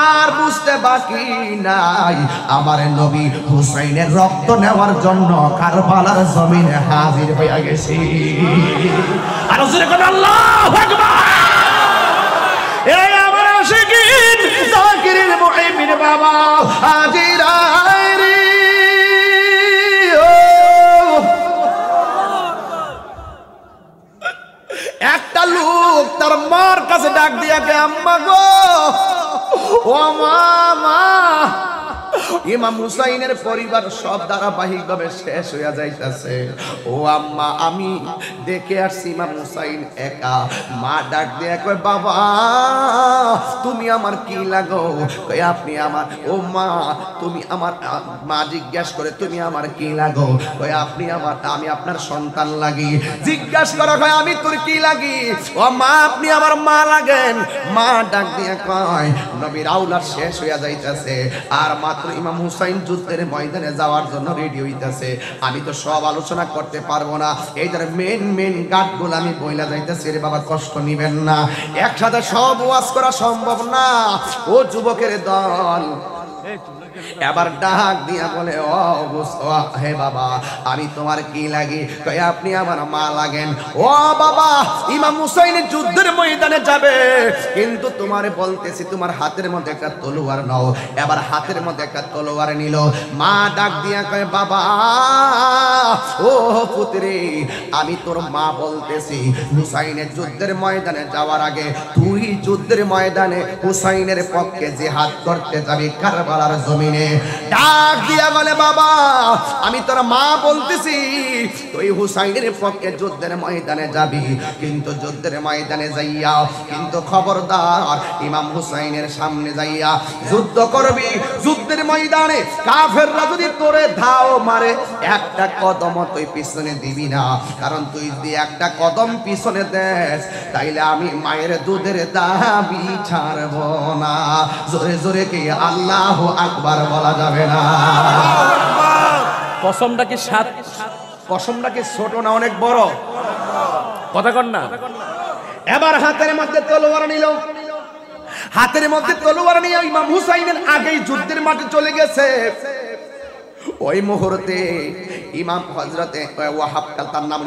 আর বুঝতে বাকি নাই আমার নবী হুসাইনের রক্ত নেওয়ার জন্য কারবালার জমিনে হাজির হইয়া গেছে। আর জোরে কোন আল্লাহু আকবার। এই আমার আশিকিন জাকিরিন মুহিবিন বাবা হাজির আইরি। একটা লোক তার মার কাছে ডাক দিয়া কে, আম্মা গো ও মা। ইমাম হুসাইনের পরিবার সব ধারাবাহিকভাবে শেষ হইয়া যাইতেছে। ও আম্মা আমি দেখে আসছি ইমাম হুসাইন একা। মা ডাক দিয়ে কয়, বাবা তুমি আমার কি লাগো? কয় আপনি আমার। ও মা তুমি আমার। মা জিজ্ঞাসা করে তুমি আমার কি লাগো? কয় আপনি আমার, আমি আপনার সন্তান লাগি। জিজ্ঞাসা করা হয় আমি তোর কি লাগি? ও মা আপনি আমার মা লাগেন। মা ডাক দিয়ে কয় নবীর আওলাদ শেষ হইয়া যাইতেছে, আর মাত্র ইমাম হুসাইন যুদ্ধের ময়দানে যাওয়ার জন্য রেডি হইতেছে। আমি তো সব আলোচনা করতে পারবো না, এই ধরে মেন গাটগুলো আমি বইলা যাইতেছি। রে বাবা কষ্ট নিবেন না, একসাথে সব ওয়াজ করা সম্ভব না। ও যুবকের দল এবার ডাক দিয়া বলে ও হে বাবা আমি তোমার কি লাগি? কই আপনি আমার মা লাগেন। ও বাবা ইমাম হুসাইন যুদ্ধের ময়দানে যাবে, কিন্তু তোমারে বলতেছি তোমার হাতের মধ্যে একটা তলোয়ার নাও। এবার হাতের মধ্যে একটা তলোয়ার নিল। মা ডাক দিয়া কয় বাবা ও পুত্রে আমি তোর মা বলতেছি হুসাইনের যুদ্ধের ময়দানে যাওয়ার আগে তুই যুদ্ধের ময়দানে হুসাইনের পক্ষে জিহাদ করতে যাবি কারবালার জমিনে। ডাক দিয়া বলে বাবা আমি তোর মা বলতেছি তুই হুসাইনের পক্ষে যুদ্ধের ময়দানে যাবি, কিন্তু যুদ্ধের ময়দানে যাইয়া কিন্তু খবরদার ইমাম হুসাইনের সামনে যাইয়া যুদ্ধ করবি। যুদ্ধের ময়দানে কাফেররা যদি তোরে ধাও মারে একটা কদম তুই পিছনে দিবি না, কারণ তুই যদি একটা কদম পিছনে দেস তাইলে আমি মায়ের দুধের দাবি ছাড়ব না। জোরে জোরে কি আল্লাহু আকবার বলা যাবে না? কসমটা কি সাত? কসমটা কি ছোট না অনেক বড়? কথা কন না। এবার হাতের মধ্যে তলোয়ার নিল। হাতের মধ্যে তলোয়ার নিয়ে ইমাম হুসাইনের আগেই যুদ্ধের মাঠে চলে গেছে। ওই মুহূর্তে ইমাম হযরতে ওয়াহাব, তার নাম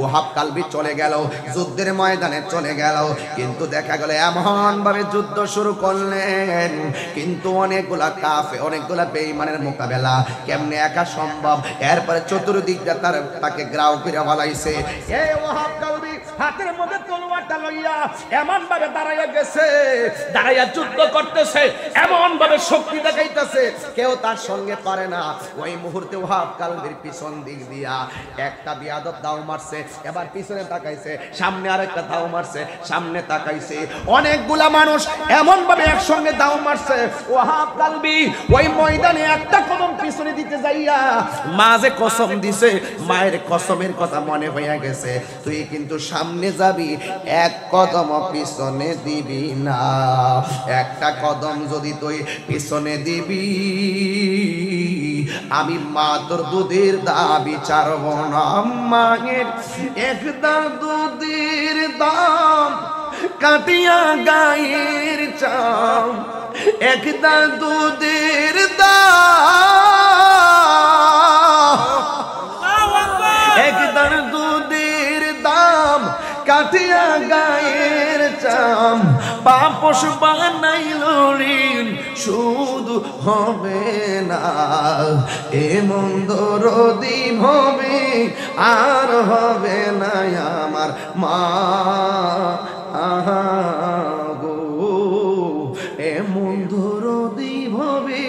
ওয়াহাব কালবি চলে গেল, যুদ্ধের ময়দানে চলে গেল। কিন্তু দেখা গেল এমন ভাবে যুদ্ধ শুরু করলেন, কিন্তু অনেকগুলা কাফের অনেকগুলা বেঈমানের মোকাবেলা কেমনে একা সম্ভব। এরপরে চতুর্দিকটা তাকে গ্রাউ করে বলাইছে। এই ওয়াহাব কালবি হাতের মধ্যে তলোয়ারটা লইয়া এমন ভাবে দাঁড়াইয়া গেছে, দাঁড়াইয়া যুদ্ধ করতেছে, এমন ভাবে শক্তি দেখাইতেছে কেউ তার সঙ্গে পারে না। ওই মুহূর্তে ওয়াহাব কালবির পিছন দিক দিয়া একটা বিয়াদব দাও মারছে, এবার পিছনে তাকাইছে, সামনে আরেকটা দাও মারছে, সামনে তাকাইছে, অনেকগুলা মানুষ এমন ভাবে একসঙ্গে দাও মারছে। ওয়াহাব কালবি ওই ময়দানে একটা কদম পিছনে দিতে যাইয়া মা যে কসম দিছে, মায়ের কসমের কথা মনে হইয়া গেছে, তুই কিন্তু সামনে যাবি, এক কদম পিছনে দিবি না। একটা কদম যদি তুই পিছনে দিবি আমি মা তোর দুধের দাবি ছাড়ব না। মায়ের একটা দুধের দাম কাটিয়া গায়ের চাম, একটা দুধের দাম, একটা দুধের দাম কাটিয়া গায়ের চাম, পাপস বানাইল ঋণ শুধু হবে না, এ মন্দ রদিম হবে আর হবে না আমার মা গো, এ মন্দ রদিম হবে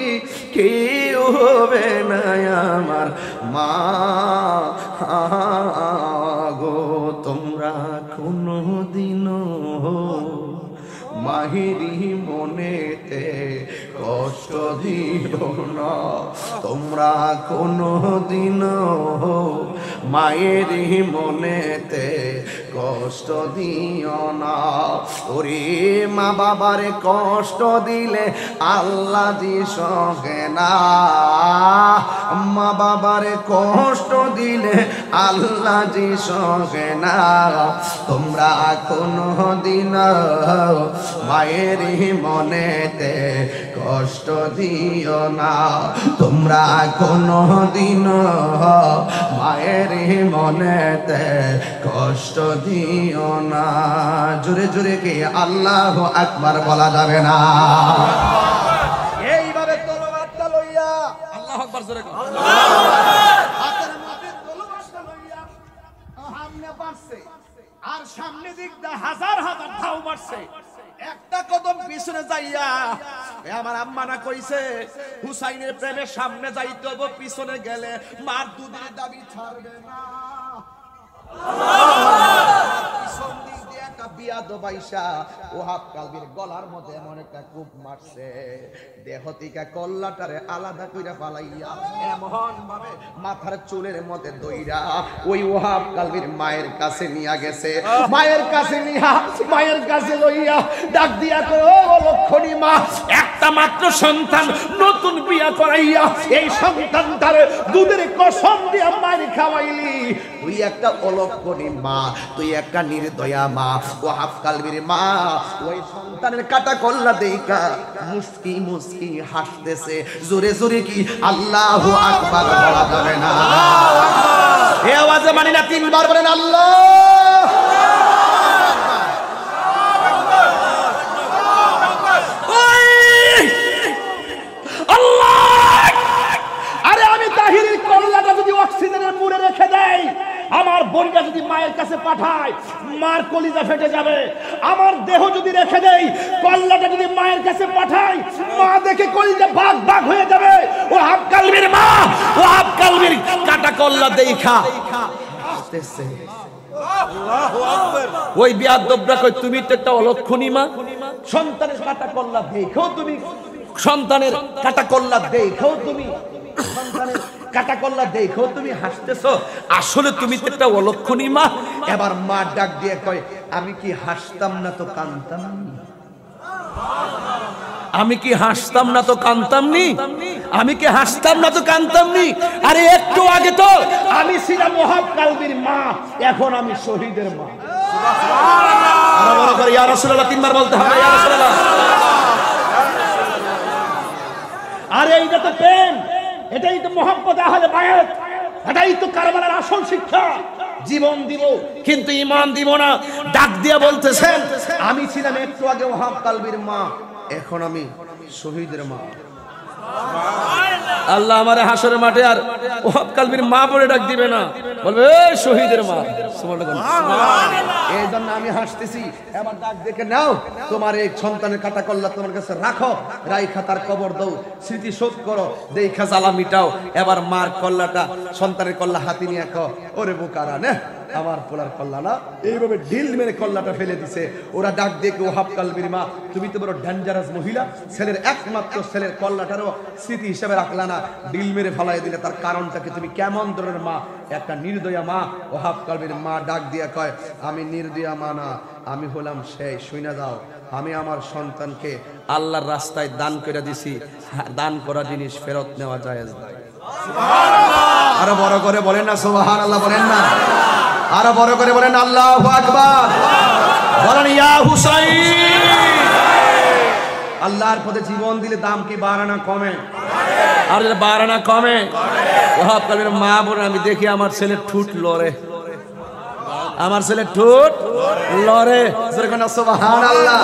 কেউ হবে না আমার মা গো। তোমরা কোনো দিনও মাহিরি মনেতে কষ্ট দিও না, তোমরা কোনো দিনও মায়েরই মনেতে কষ্ট দিও না। ওরে মা বাবারে কষ্ট দিলে আল্লাহ জি সঙ্গে না, মা বাবারে কষ্ট দিলে আল্লাহ জি সঙ্গে না। তোমরা কোনো দিন মায়ের মনেতে কষ্ট দিও না, তোমরা কোনো দিন মায়ের মনেতে কষ্ট দিও না। জোরে জোরে কি আল্লাহু আকবার বলা যাবে না? এইভাবে তলোয়ারটা লইয়া আল্লাহু আকবার জোরে কর। হাতের মধ্যে তলোয়ারটা লইয়া সামনে বাড়ছে, আর সামনে দিক দিয়ে হাজার হাজার ধাও মারছে। একটা কদম পিছনে যাইয়া আমার আম্মা না কইছে হুসাইনের প্রেমে সামনে যাইতে হবে, পিছনে গেলে মার দুধের দাবি ছাড়বে না। পিছন দিক দিয়ে একটা বিয়াদব আইসা ওয়াহাব কালবির গলার মধ্যে এমন একটা কূপ মারছে, দেহ থেকে কল্লাটারে আলাদা কইরা পালাইয়া এমন ভাবে মাথার চুলের মধ্যে দইরা ওই ওয়াহাব কালবির মায়ের কাছে নিয়া গেছে। মায়ের কাছে নিয়া মায়ের কাছে লইয়া ডাক দিয়া কই ও লক্ষণী মা, একটা মাত্র সন্তান নতুন বিয়া করাইয়া এই সন্তানটারে দুধের কসম দিয়া মায়ের খাওয়াইলি, তুই একটা অলক্ষণী মা, তুই একটা নির্দয়া মা, ওয়াহাব কালবির মা ওই সন্তানের কাটা কল্লা দেখা মুস্কি মুস্কি হাসতেছে। জোরে জোরে কি আল্লাহু আকবার বলা যাবে না? এই আওয়াজে মানি না, তিনবার বলেন আল্লাহ। আরে আমি তাহিরের কল্লাটা যদি অক্সিজেনের মুড়ে রেখে দেই, আমার বোনটা যদি মায়ের কাছে পাঠায়, মার কলিজা ফেটে যাবে। আমার দেহ যদি রেখে দেই, কল্লাটা যদি মায়ের কাছে পাঠায়, মা দেখে কলিজা ভাগ ভাগ হয়ে যাবে। ওয়াহাব কালবির মা ওয়াহাব কালবির কাটা কল্লা দেখা হাসতেছে। আল্লাহু আকবার। ওই বিয়াদবরা কই তুমি তো একটা অলক্ষণী মা, সন্তানের কাটা কল্লা দেখেও তুমি, সন্তানের কাটা কল্লা দেখেও তুমি, সন্তানের কাটা কল্লা দেখেও তুমি হাসতেছো। আসলে তুমি তো একটা অলক্ষণী মা। এবার মা ডাক দিয়ে কয়, আমি কি হাসতাম না তো কাঁদতাম? আমি কি হাসতাম না তো কাঁদতাম নি? আমি কি হাসতাম না তো কাঁদতাম নি? আরে একটু আগে তো আমি ছিলাম ওয়াহাব কালবির মা, এখন আমি শহীদের মা। আরো বড় করে ইয়া রাসূলুল্লাহ তিনবার বলতে হবে, ইয়া রাসূলুল্লাহ। আরে এইটা তো প্রেম, এটাই তো মোহাম্মদ আহলে বায়াত, এটাই তো কারবালার আসল শিক্ষা। জীবন দিব কিন্তু ঈমান দিব না। ডাক দিয়া বলতেছেন, আমি ছিলাম একটু আগে ওয়াহাব কালবির মা, এখন আমি শহীদের মা। আল্লাহ আমারে হাসরের মাঠে আর ওয়াহাব কালবির মা বলে ডাক দিবে না, বলবে এই শহীদের মা। এই জন্য আমি হাসতেছি। এবার ডাক দেখে নাও, তোমার এই সন্তানের কাটা কল্লা তোমার কাছে রাখো, রাইখা তার কবর দাও, স্মৃতি শোধ করো, দেখা জ্বালা মিটাও। এবার মার কল্লাটা, সন্তানের কল্লা হাতি নিয়ে কো, ওরে বোকারা নে আমার পোলার কল্লা না, এইভাবে ঢিল মেরে কল্লাটা ফেলে দিছে। ওরা ডাক দেখে ওয়াহাব কালবির মা, তুমি তো বড় ডেঞ্জারাস মহিলা, ছেলের একমাত্র ছেলের কল্লাটারও স্মৃতি হিসেবে রাখলা না, ঢিল মেরে ফালাই দিলে। তার কারণটা কি? তুমি কেমন ধরনের মা? একটা নির্দয়া মা। ওয়াহাব কালবির মা ডাক দিয়া কয়, আমি নির্দয়া মা না, আমি হলাম সেই, শুইনা যাও, আমি আমার সন্তানকে আল্লাহর রাস্তায় দান করে দিছি। দান করা জিনিস ফেরত নেওয়া জায়েজ না। আরো বড় করে বলেন না সুবহানাল্লাহ, বলেন না আরো বড় করে বলেন আল্লাহু আকবার, বলেন ইয়া হুসাইন। আল্লাহর পথে জীবন দিলে দাম কি বাড়ে না কমে? আর যদি বাড়ে না কমে? ওয়াহাব কালবির মা বলে, আমি দেখি আমার ছেলে ঠুট লড়ে, আমার ছেলে ঠুট লড়ে। সুবহানাল্লাহ।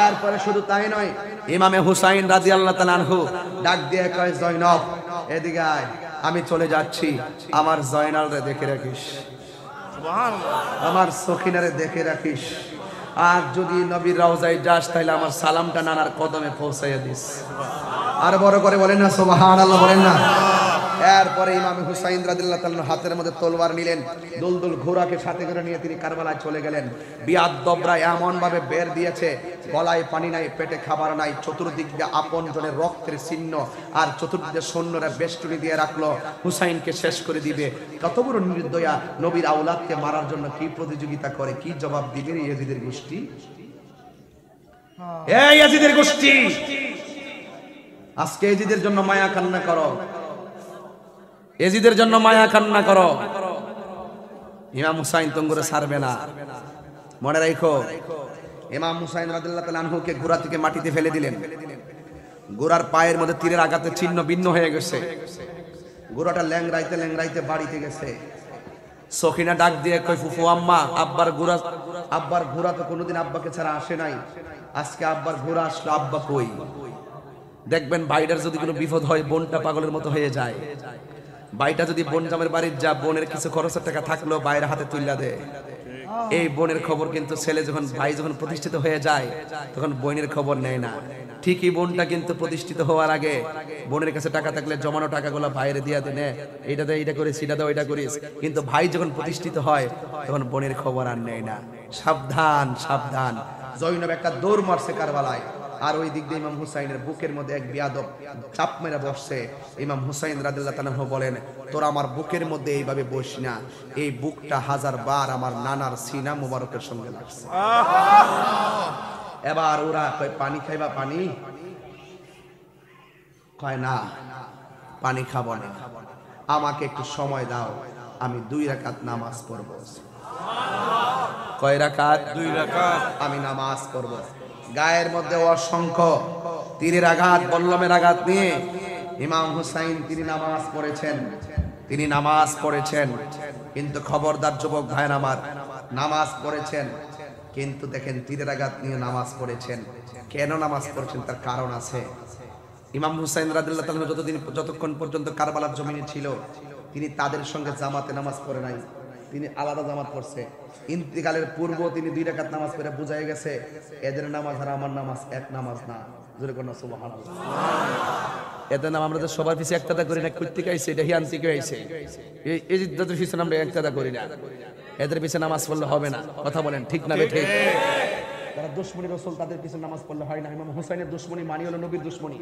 এরপরে শুধু তাই নয়, ইমামে হুসাইন রাদিয়াল্লাহু তাআলা আনহু ডাক দিয়ে কয়, জয়নব এদিকে আয়, আমি চলে যাচ্ছি, আমার জয়নালরে দেখে রাখিস, আমার সখিনারে দেখে রাখিস। আর যদি নবীর রওজায় যাস তাহলে আমার সালামটা নানার কদমে পৌঁছাইয়া দিস। আর বড় করে বলেন না সুবহানাল্লাহ, বলেন না। এরপরে ইমাম হুসাইন রাদিয়াল্লাহু তাআলা হাতের মধ্যে তলোয়ার নিলেন, দুলদুল ঘোড়াকে সাথে করে নিয়ে তিনি কারবালায় চলে গেলেন। বিয়াদবরা এমন ভাবে বের দিয়েছে, গলায় পানি নাই, পেটে খাবার নাই, চতুর্দিক দিয়ে আপনজনের রক্তের চিহ্ন, আর চতুর্দিকে সৈন্যরা বেষ্টনী দিয়ে রাখলো, হুসাইনকে শেষ করে দিবে। কত বড় নির্দয়া! নবীর আওলাদকে মারার জন্য কি প্রতিযোগিতা করে, কি জবাব দিবে ইয়াজিদের গোষ্ঠী? এই ইয়াজিদের গোষ্ঠী, আজকে ইয়াজিদের জন্য মায়া কান্না করো, এজিদের জন্য মায়া কান্না করো। ইমাম হুসাইন তোমরা ছাড়বে না, মনে রাখো। ইমাম হুসাইন রাদিয়াল্লাহু তাআলা আনহুকে ঘোড়া থেকে মাটিতে ফেলে দিলেন। ঘোড়ার পায়ের মধ্যে তীরের আঘাতের চিহ্ন ভিন্ন হয়ে গেছে। ঘোড়াটা ল্যাংড়াইতে ল্যাংড়াইতে বাড়িতে গেছে। সখিনা ডাক দিয়ে কই, ফুফু আম্মা, আব্বার ঘোড়া তো কোনোদিন আব্বাকে ছাড়া আসে নাই, আজকে আব্বার ঘোড়া আসলো, আব্বা কই? দেখবেন ভাইটার যদি কোনো বিপদ হয়, বোনটা পাগলের মতো হয়ে যায়। ভাইটা যদি বোন জামের বাড়ির যা, বোনের কিছু খরচের টাকা থাকলেও বাইরের হাতে তুইলা দেয়। এই বোনের খবর কিন্তু ছেলে যখন, ভাই যখন প্রতিষ্ঠিত হয়ে যায়, তখন বোনের খবর নেয় না। ঠিকই বোনটা কিন্তু প্রতিষ্ঠিত হওয়ার আগে বোনের কাছে টাকা থাকলে জমানো টাকাগুলো ভাইয়ের দিয়া দেনে, এইটা দে, এইটা করিস, সেটা দে, ওইটা করিস। কিন্তু ভাই যখন প্রতিষ্ঠিত হয়, তখন বোনের খবর আর নেয় না। সাবধান সাবধান। জয়নব একটা দৌড় মারছে কারবালায়, আর ওই দিক দিয়ে ইমাম হুসাইনের বুকের মধ্যে এক বিয়াদব চাপ মেরে বসছে। ইমাম হুসাইন রাদিয়াল্লাহু তাআলা বলেন, তোরা আমার বুকের মধ্যে এইভাবে বস না, এই বুকটা 1000 বার আমার নানার সিনা মুবারকের সঙ্গে লাগছে। এবার ওরা কয়, পানি খাইবা? পানি কয় না, পানি খাবো না, আমাকে একটু সময় দাও, আমি 2 রাকাত নামাজ পড়ব। কয় রাকাত? 2 রাকাত। আমি নামাজ পড়ব। গায়ের মধ্যে অসংখ্য তীরের আঘাত, বল্লমের আঘাত নিয়ে ইমাম হুসাইন তিনি নামাজ পড়েছেন। তিনি নামাজ পড়েছেন। কিন্তু খবরদার যুবক ভাইয়ের আমার, নামাজ পড়েছেন, কিন্তু দেখেন তীরের আঘাত নিয়ে নামাজ পড়েছেন। কেন নামাজ পড়েছেন তার কারণ আছে। ইমাম হুসাইন রাদিয়াল্লাহু তাআলা যতক্ষণ পর্যন্ত কারবালার জমিনে ছিল, তিনি তাদের সঙ্গে জামাতে নামাজ পড়ে নাই, তিনি আলাদা জামাত পড়ছে। ইন্তিকালের পূর্ব তিনি 2 রাকাত নামাজ পড়ে বুঝাই গেছে এদের নামাজ আর আমার নামাজ এক নামাজ না। জোরে কোন সুবহানাল্লাহ। এতে নাম আমরা তো সবার পিছিয়ে একতাদা করি না, কর্তৃক আইছে, এটা হিয়ান থেকে আইছে, এই যত পিছনে আমরা একতাদা করি না, এদের পিছনে নামাজ পড়লে হবে না। কথা বলেন ঠিক না ঠিক? যারা দুশমনী রাসূল তাদের পিছনে নামাজ পড়লে হয় না। ইমাম হুসাইনের দুশমনী মানি হলো নবীর দুশমনী,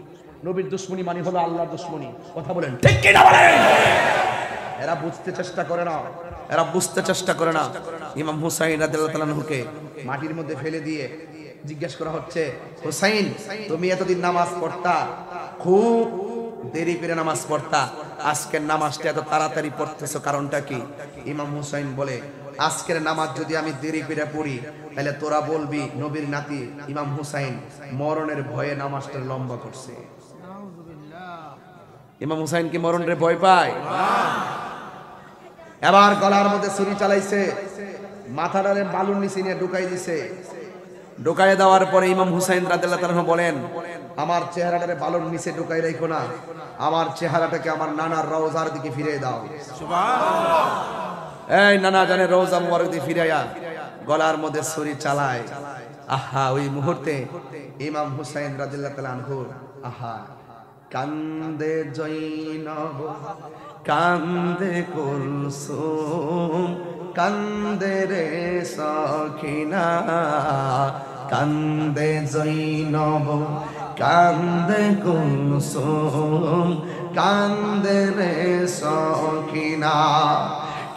নবীর দুশমনী মানি হলো আল্লাহর দুশমনী। কথা বলেন ঠিক কি না বলেন? এরা বুঝতে চেষ্টা করে না, এরা বুঝতে চেষ্টা করে না। ইমাম হুসাইন রাদিয়াল্লাহু তাআলা আনহুকে মাটির মধ্যে ফেলে দিয়ে জিজ্ঞেস করা হচ্ছে, হুসাইন তুমি এতদিন নামাজ পড়তা, খুব দেরি করে নামাজ পড়তা, আজকের নামাজটা এত তাড়াতাড়ি পড়তেছো, কারণটা কি? ইমাম হুসাইন বলে, আজকের নামাজ যদি আমি দেরি করে পড়ি তাহলে তোরা বলবি নবীর নাতি ইমাম হুসাইন মরণের ভয়ে নামাজটা লম্বা করছে। ইমাম হুসাইন কি মরণের ভয় পায়? এবার গলার মধ্যে ছুরি চালাইছে, মাথাটারে বালুর নিচে নিয়ে ঢুকাই দিছে। ঢোকায় দেওয়ার পরে ইমাম হুসাইন রাদিয়াল্লাহু তাআলা বলেন, আমার চেহারাটারে বালুর নিচে ঢুকাই রাখো না, আমার চেহারাটাকে আমার নানার রওজার দিকে ফিরিয়ে দাও। সুবহানাল্লাহ। এই নানা জানে রওজা মুবারক দিয়ে ফিরাইয়া গলার মধ্যে ছুরি চালায়। আহা, ওই মুহূর্তে ইমাম হুসাইন রাদিয়াল্লাহু তাআলা আনহু আহা কান্দে জৈনব, কান্দে কুলসুম, কান্দে রে সখিনা, কান্দে জৈনব, কান্দে কুলসুম, কান্দে রে সখিনা।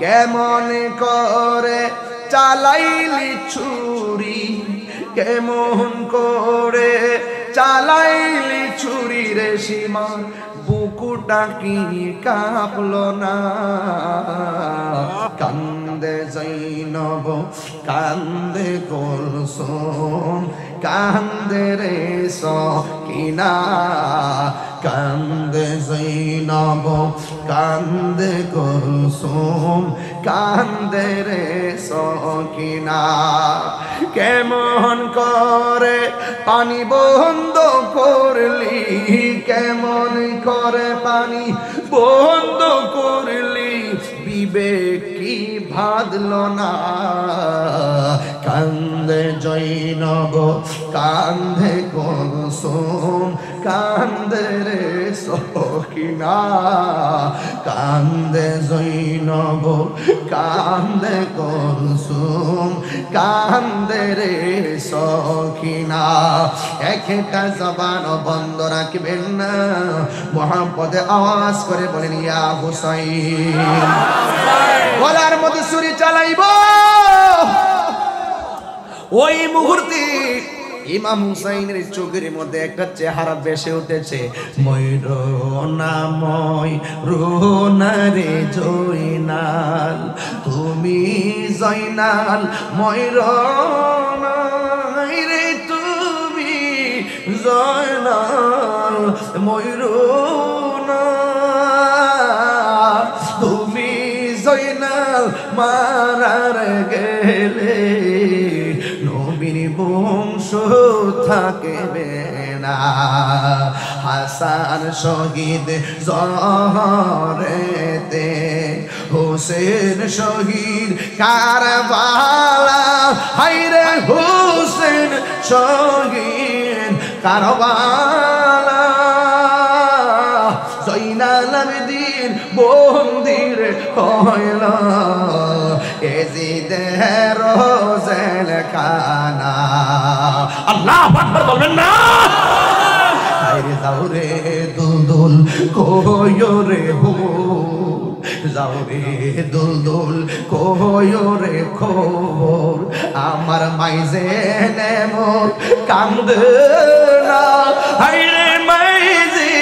কেমন করে চালাইলি ছুরি, কেমন করে চালাইলি ছুরি রে সীমা, বুকুটা কি কাঁপলো না? কান্দে জৈনব, কান্দে কুলসুম, কান্দে রে সখিনা, কান্দে জৈনব, কান্দে কুলসুম, কান্দে রে সখিনা। কেমন করে পানি বন্ধ করলি, কেমন করে পানি বন্ধ করলি, বিবেক কি ভাদলো না? কান্দে জৈনব, কান্দে কুলসুম, কান্দে রে সখিনা, কান্দে জৈনব, কান্দে কুলসুম, কান্দে রে সখিনা। একটা জবান বন্ধ রাখবেন না, মুহাম্মদে আওয়াজ করে বলেন ইয়া হুসাইন। গলার মধ্যে ছুরি চালাইব, ওই মুহূর্তে ইমাম হুসাইনের চোখের মধ্যে একটা চেহারা ভেসে উঠেছে। ময়ূরনাময় রোনারে জয়নাল, তুমি জয়নাল ময়ূরনাই রে, তুমি জয়নাল ময়ূরনা, তুমি জয়নাল মারার গেলে নবীর বংশ থাকবে না। হাসান শহীদ জহরেতে, হোসেন শহীদ কারবালা, হায়রে হোসেন শহীদ কারবালা, জয়নাল আবেদিন বন্দির হইল এজিদের রোজেলখানা। আল্লাহু আকবার বলবেন না? হায়রে যাও রে দুলদুল কইও রে হুর, যাও রে দুলদুল কইও রে খবর, আমার মাইজে নেমর কান্দে না। হায়রে মাইজে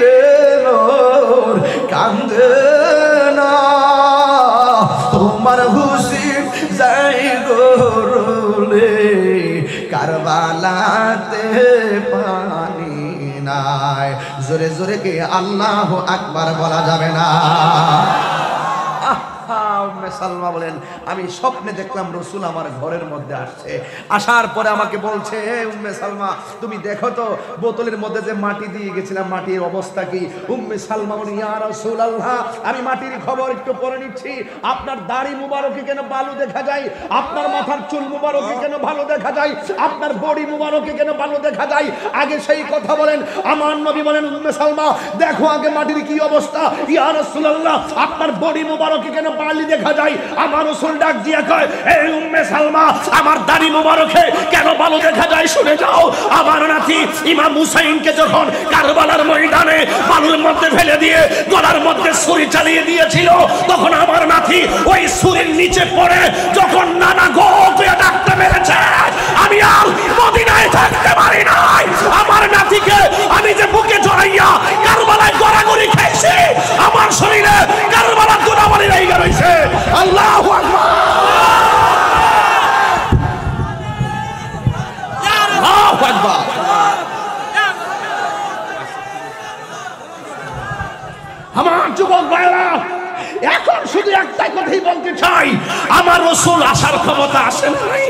নেমর কান্দে না, তোমার হুসিন যাই গো বালাতে পানি নাই। জোরে জোরে কে আল্লাহু আকবার বলা যাবে না? উম্মে সালমা বলেন, আমি স্বপ্নে দেখলাম রাসূল আমার ঘরের মধ্যে আসছে। আসার পরে আমাকে বলছে, হে উম্মে সালমা, তুমি দেখো তো বোতলের মধ্যে যে মাটি দিয়ে গেছিলাম, মাটির অবস্থা কি? উম্মে সালমা বলেন, ইয়া রাসূলুল্লাহ, আমি মাটির খবর একটু পরে নিচ্ছি। আপনার দাড়ি মুবারকে কেন বালু দেখা যায়? আপনার মাথার চুল মুবারকে কেন ভালো দেখা যায়? আপনার বডি মুবারকে কেন ভালো দেখা যায়? আগে সেই কথা বলেন। আমার নবী বলেন, উম্মে সালমা, দেখো আগে মাটির কি অবস্থা। ইয়া রাসূলুল্লাহ, আপনার বডি মুবারকে কেন বালি দেখা যায়? আমার রাসূল ডাক দিয়ে কয়, এই উম্মে সালমা, আমার দাড়ি মুবারকে কেন ভালো দেখা যায় শুনে যাও। আমার নাতি ইমাম হুসাইনকে যখন কারবালার ময়দানে বালুর মধ্যে ফেলে দিয়ে গলার মধ্যে ছুরি চালিয়ে দিয়েছিল, তখন আমার নাতি ওই ছুরির নিচে পড়ে যখন নানা গো করে ডাকতে মেরেছে, আমি আর মদিনায় থাকতে পারি নাই। আমার নাতিকে আমি যে বুকে জড়াইয়া কারবালায় গড়াগড়ি খাইছি, আমার শরীরে কারবালার গোলাবাড়ি লেগে রয়েছে। আল্লাহু আকবার, আল্লাহু আকবার। আমার যুবক ভাইরা, এখন শুধু একটাই কথাই বলতে চাই, আমার রাসূল আসার ক্ষমতা আসে নাই?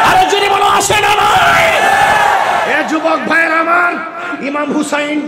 আরে যদি বলো আসে না নাই? এ যুবক ভাইরা আমার, ইমাম হুসাইন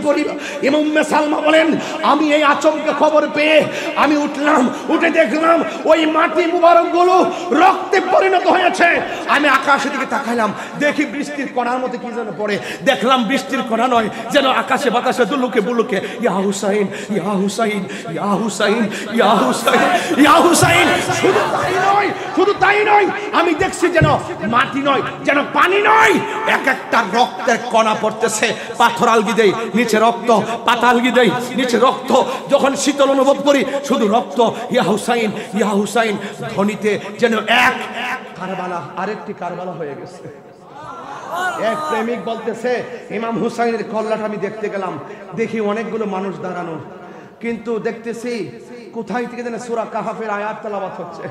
ইমাম উম্মে সালমা বলেন, আমি এই আচমকা খবর পেয়ে আমি উঠলাম, উঠে দেখলাম ওই মাটি মুবারক গুলো রক্তে পরিণত হয়েছে। আমি আকাশের দিকে তাকাইলাম, দেখি বৃষ্টির কণার মতো কি যেন পড়ে। দেখলাম বৃষ্টির কণা নয়, যেন আকাশে বাতাসে দুলুকে বুলুকে, ইয়া হুসাইন, ইয়া হুসাইন, ইয়া হুসাইন, ইয়া হুসাইন, ইয়া হুসাইন। শুধু তাই নয়, শুধু তাই নয়, আমি দেখছি যেন মাটি নয়, যেন পানি নয়, এক একটা রক্তের কণা পড়তেছে। পাথর আলগি দেই, নিচে রক্ত, পাতা আলগি দেই, নিচে রক্ত। যখন শীতল অনুভব করি, শুধু রক্ত। ইয়া হুসাইন, ইয়া হুসাইন ধ্বনিতে যেন এক কারবালা আরেকটি কারবালা হয়ে গেছে। এক প্রেমিক বলতেছে, ইমাম হুসাইনের কল্লাটা আমি দেখতে গেলাম, দেখি অনেকগুলো মানুষ দাঁড়ানো, কিন্তু দেখতেছি কোথায় থেকে যেন সূরা কাহাফের আয়াত তেলাওয়াত হচ্ছে।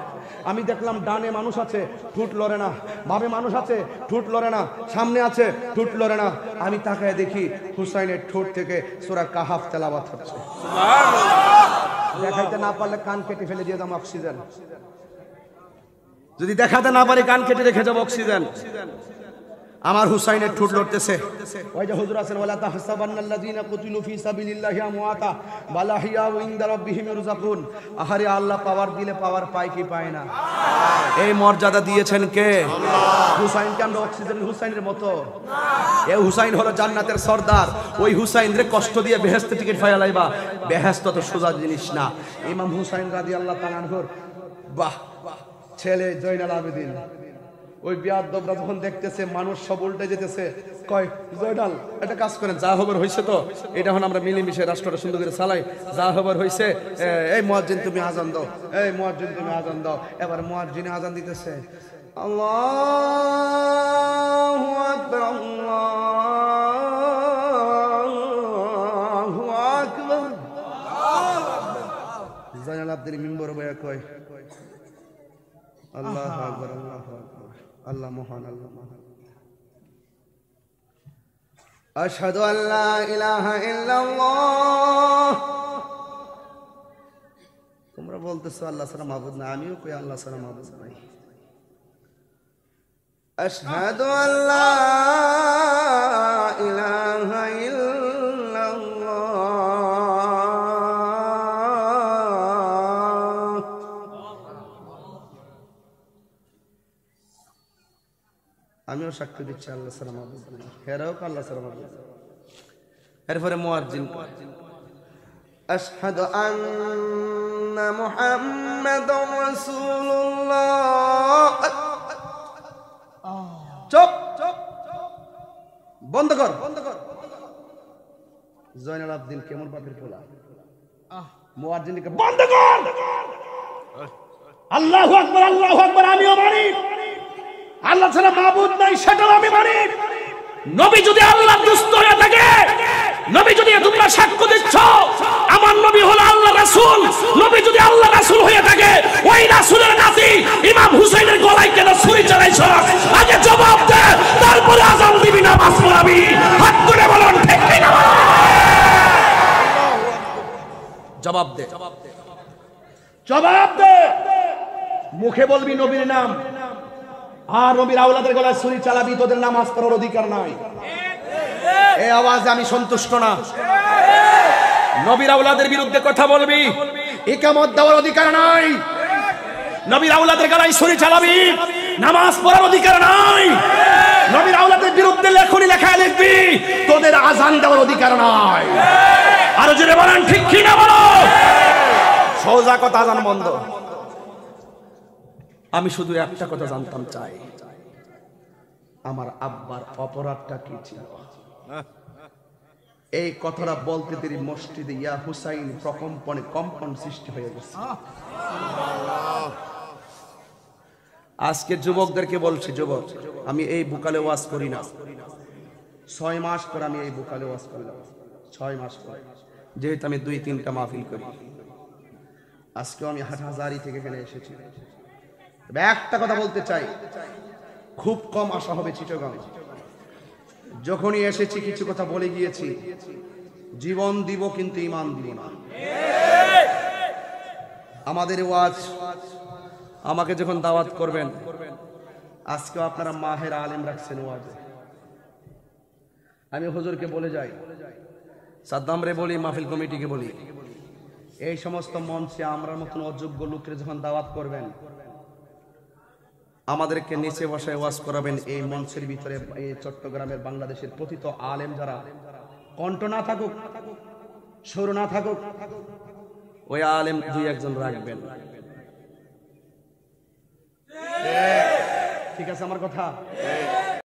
আমি দেখলাম ডানে মানুষ আছে, ঠোঁট লড়ে না, বামে মানুষ আছে, ঠোঁট লড়ে না, সামনে আছে, ঠোঁট লড়ে না। আমি তাকায় দেখি হুসাইনের ঠোঁট থেকে সূরা কাহাফ তেলাওয়াত হচ্ছে। দেখাইতে না পারলে কান কেটে ফেলে দিয়ে দাম অক্সিজেন। যদি দেখাতে না পারি কান কেটে রেখে যাবো অক্সিজেন। আমার হুসাইনের ঠোঁট লড়তেছে। ওই যে হুজুর আছেন, ওয়ালা তাহসাবান্নাল্লাযীনা কুতিলু ফী সাবিলিল্লাহি আমওয়াতা বাল আহইয়াউ ইনদা রাব্বিহিম ইরযাকুন। আহারে, আল্লাহ পাওয়ার দিলে পাওয়ার পায় কি পায় না? এই মর্যাদা দিয়েছেন কে? আল্লাহ। হুসাইনকে আমরা অক্সিজেন হুসাইনের মতো না। এই হুসাইন হলো জান্নাতের সর্দার। ওই হুসাইনরে কষ্ট দিয়ে বেহেশতে টিকিট ফাইলাইবা, বেহেশত তো সোজা জিনিস না। ইমাম হুসাইন রাদিয়াল্লাহু তাআলা আনহুর বাহ ছেলে জয়নাল আবেদিন, ওই বিয়াদবরা যখন দেখতেছে মানুষ সব উল্টে যেতেছে, কয় জয়নাল একটা কাজ করেন, যা খবর হয়েছে তো এটা এখন আমরা মিলেমিশে রাষ্ট্রটা সুন্দর করে চালাই, যা খবর হয়েছে এই মুয়াজ্জিন তুমি আজান দাও, এই মুয়াজ্জিন তুমি আজান দাও। এবার মুয়াজ্জিন আজান দিতেছে, আল্লাহু আকবার, আল্লাহু আকবার। জয়নাল আব্দিন মিম্বর বয়া কয়, আল্লাহু আকবার, আল্লাহু আকবার, আল্লাহ মহান, আল্লাহ মহান। আশহাদু আল্লা ইলাহা ইল্লাল্লাহ। তোমরা বলতেছো আল্লাহ ছাড়া মাবুদ না, আমিও কই আল্লাহ ছাড়া মাবুদ নাই। আশহাদু আল্লা ইলাহা ইল্লাল্লাহ। আমিও সাক্ষ্য দিচ্ছি আল্লাহ ছাড়া মাবুদ নাই, হেরাও আল্লাহ ছাড়া মাবুদ। এরপরে মুয়াজ্জিন, আশহাদু আন্না মুহাম্মাদুর রাসূলুল্লাহ। চুপ চুপ, বন্ধ কর, বন্ধ কর। জয়নাল আবেদিন কেমন বাপের পোলা, মুয়াজ্জিনকে বন্ধ কর। আল্লাহু আকবার, আল্লাহু আকবার। আমিও মানি আল্লাহ ছাড়া মাবুদ নাই, সেটাও আমি মানি। নবী যদি আল্লাহর দোস্ত হয়ে থাকে, নবী যদি তোমরা সাক্ষ্য দিচ্ছ আমার নবী হলো আল্লাহর রাসূল, নবী যদি আল্লাহর রাসূল হয়ে থাকে, ওই রাসূলের নাতি ইমাম হুসাইনের গলায় বেলায় কেন ছুরি চালাইছ? আগে জবাব দে, তারপরে আজান দিবি, নামাজ পড়াবি। হাত তুলে বলুন ঠিক কি না? জবাব দে, জবাব দে। মুখে বলবি নবীর নাম, আর নবীর আওলাদের গলায় ছুরি চালাবি, তোদের নামাজ পড়ার অধিকার নাই। এই আওয়াজে আমি সন্তুষ্ট না। নবীর আওলাদের বিরুদ্ধে কথা বলবি, ইকামত দেওয়ার অধিকার নাই। নবীর আওলাদের গলায় ছুরি চালাবি, নামাজ পড়ার অধিকার নাই। নবীর আওলাদের বিরুদ্ধে লেখনি লেখায় লিখবি, তোদের আজান দেওয়ার অধিকার নাই। আরো জোরে বলেন ঠিক কি না? বলো সোজা কথা, আজান বন্ধ। আমি শুধু একটা কথা জানতাম চাই, আমার আব্বার অপরাধটা কি ছিল? এই কথাটা বলতে দেরি মসজিদে ইয়া হুসাইন প্রকম্পনে কম্পন সৃষ্টি হয়ে গেছে। আজকে যুবকদেরকে বলছি, যুবক, আমি এই বুকালে ওয়াজ করি না। 6 মাস পরে আমি এই বুকালে ওয়াজ করলাম, 6 মাস পরে, যেহেতু আমি 2-3টা মাহফিল করি। আজকেও আমি হাটহাজারি থেকে এখানে এসেছি। তবে একটা কথা বলতে চাই, খুব কম আশা হবে চিটাগাং। যখনই এসেছি কিছু কথা বলে গিয়েছি, জীবন দিব কিন্তু ঈমান দিব না। আমাদের ওয়াজ, আমাকে যখন দাওয়াত করবেন, আজকে আপনারা মাহের আলেম রাখছেন ওয়াজে, আমি হুজুরকে বলে যাই, সাদ্দাম রে বলি, মাহফিল কমিটিকে বলি, এই সমস্ত মঞ্চে আমরা মতন অযোগ্য লোককে যখন দাওয়াত করবেন, আমাদেরকে নিচে বসায় ওয়াজ করাবেন। এই মঞ্চের ভিতরে এই চট্টগ্রামের বাংলাদেশের প্রথিত আলেম যারা, কণ্ঠ না থাকুক, সুর না থাকুক, ওই আলেম 2-1 জন রাখবেন। ঠিক আছে আমার কথা?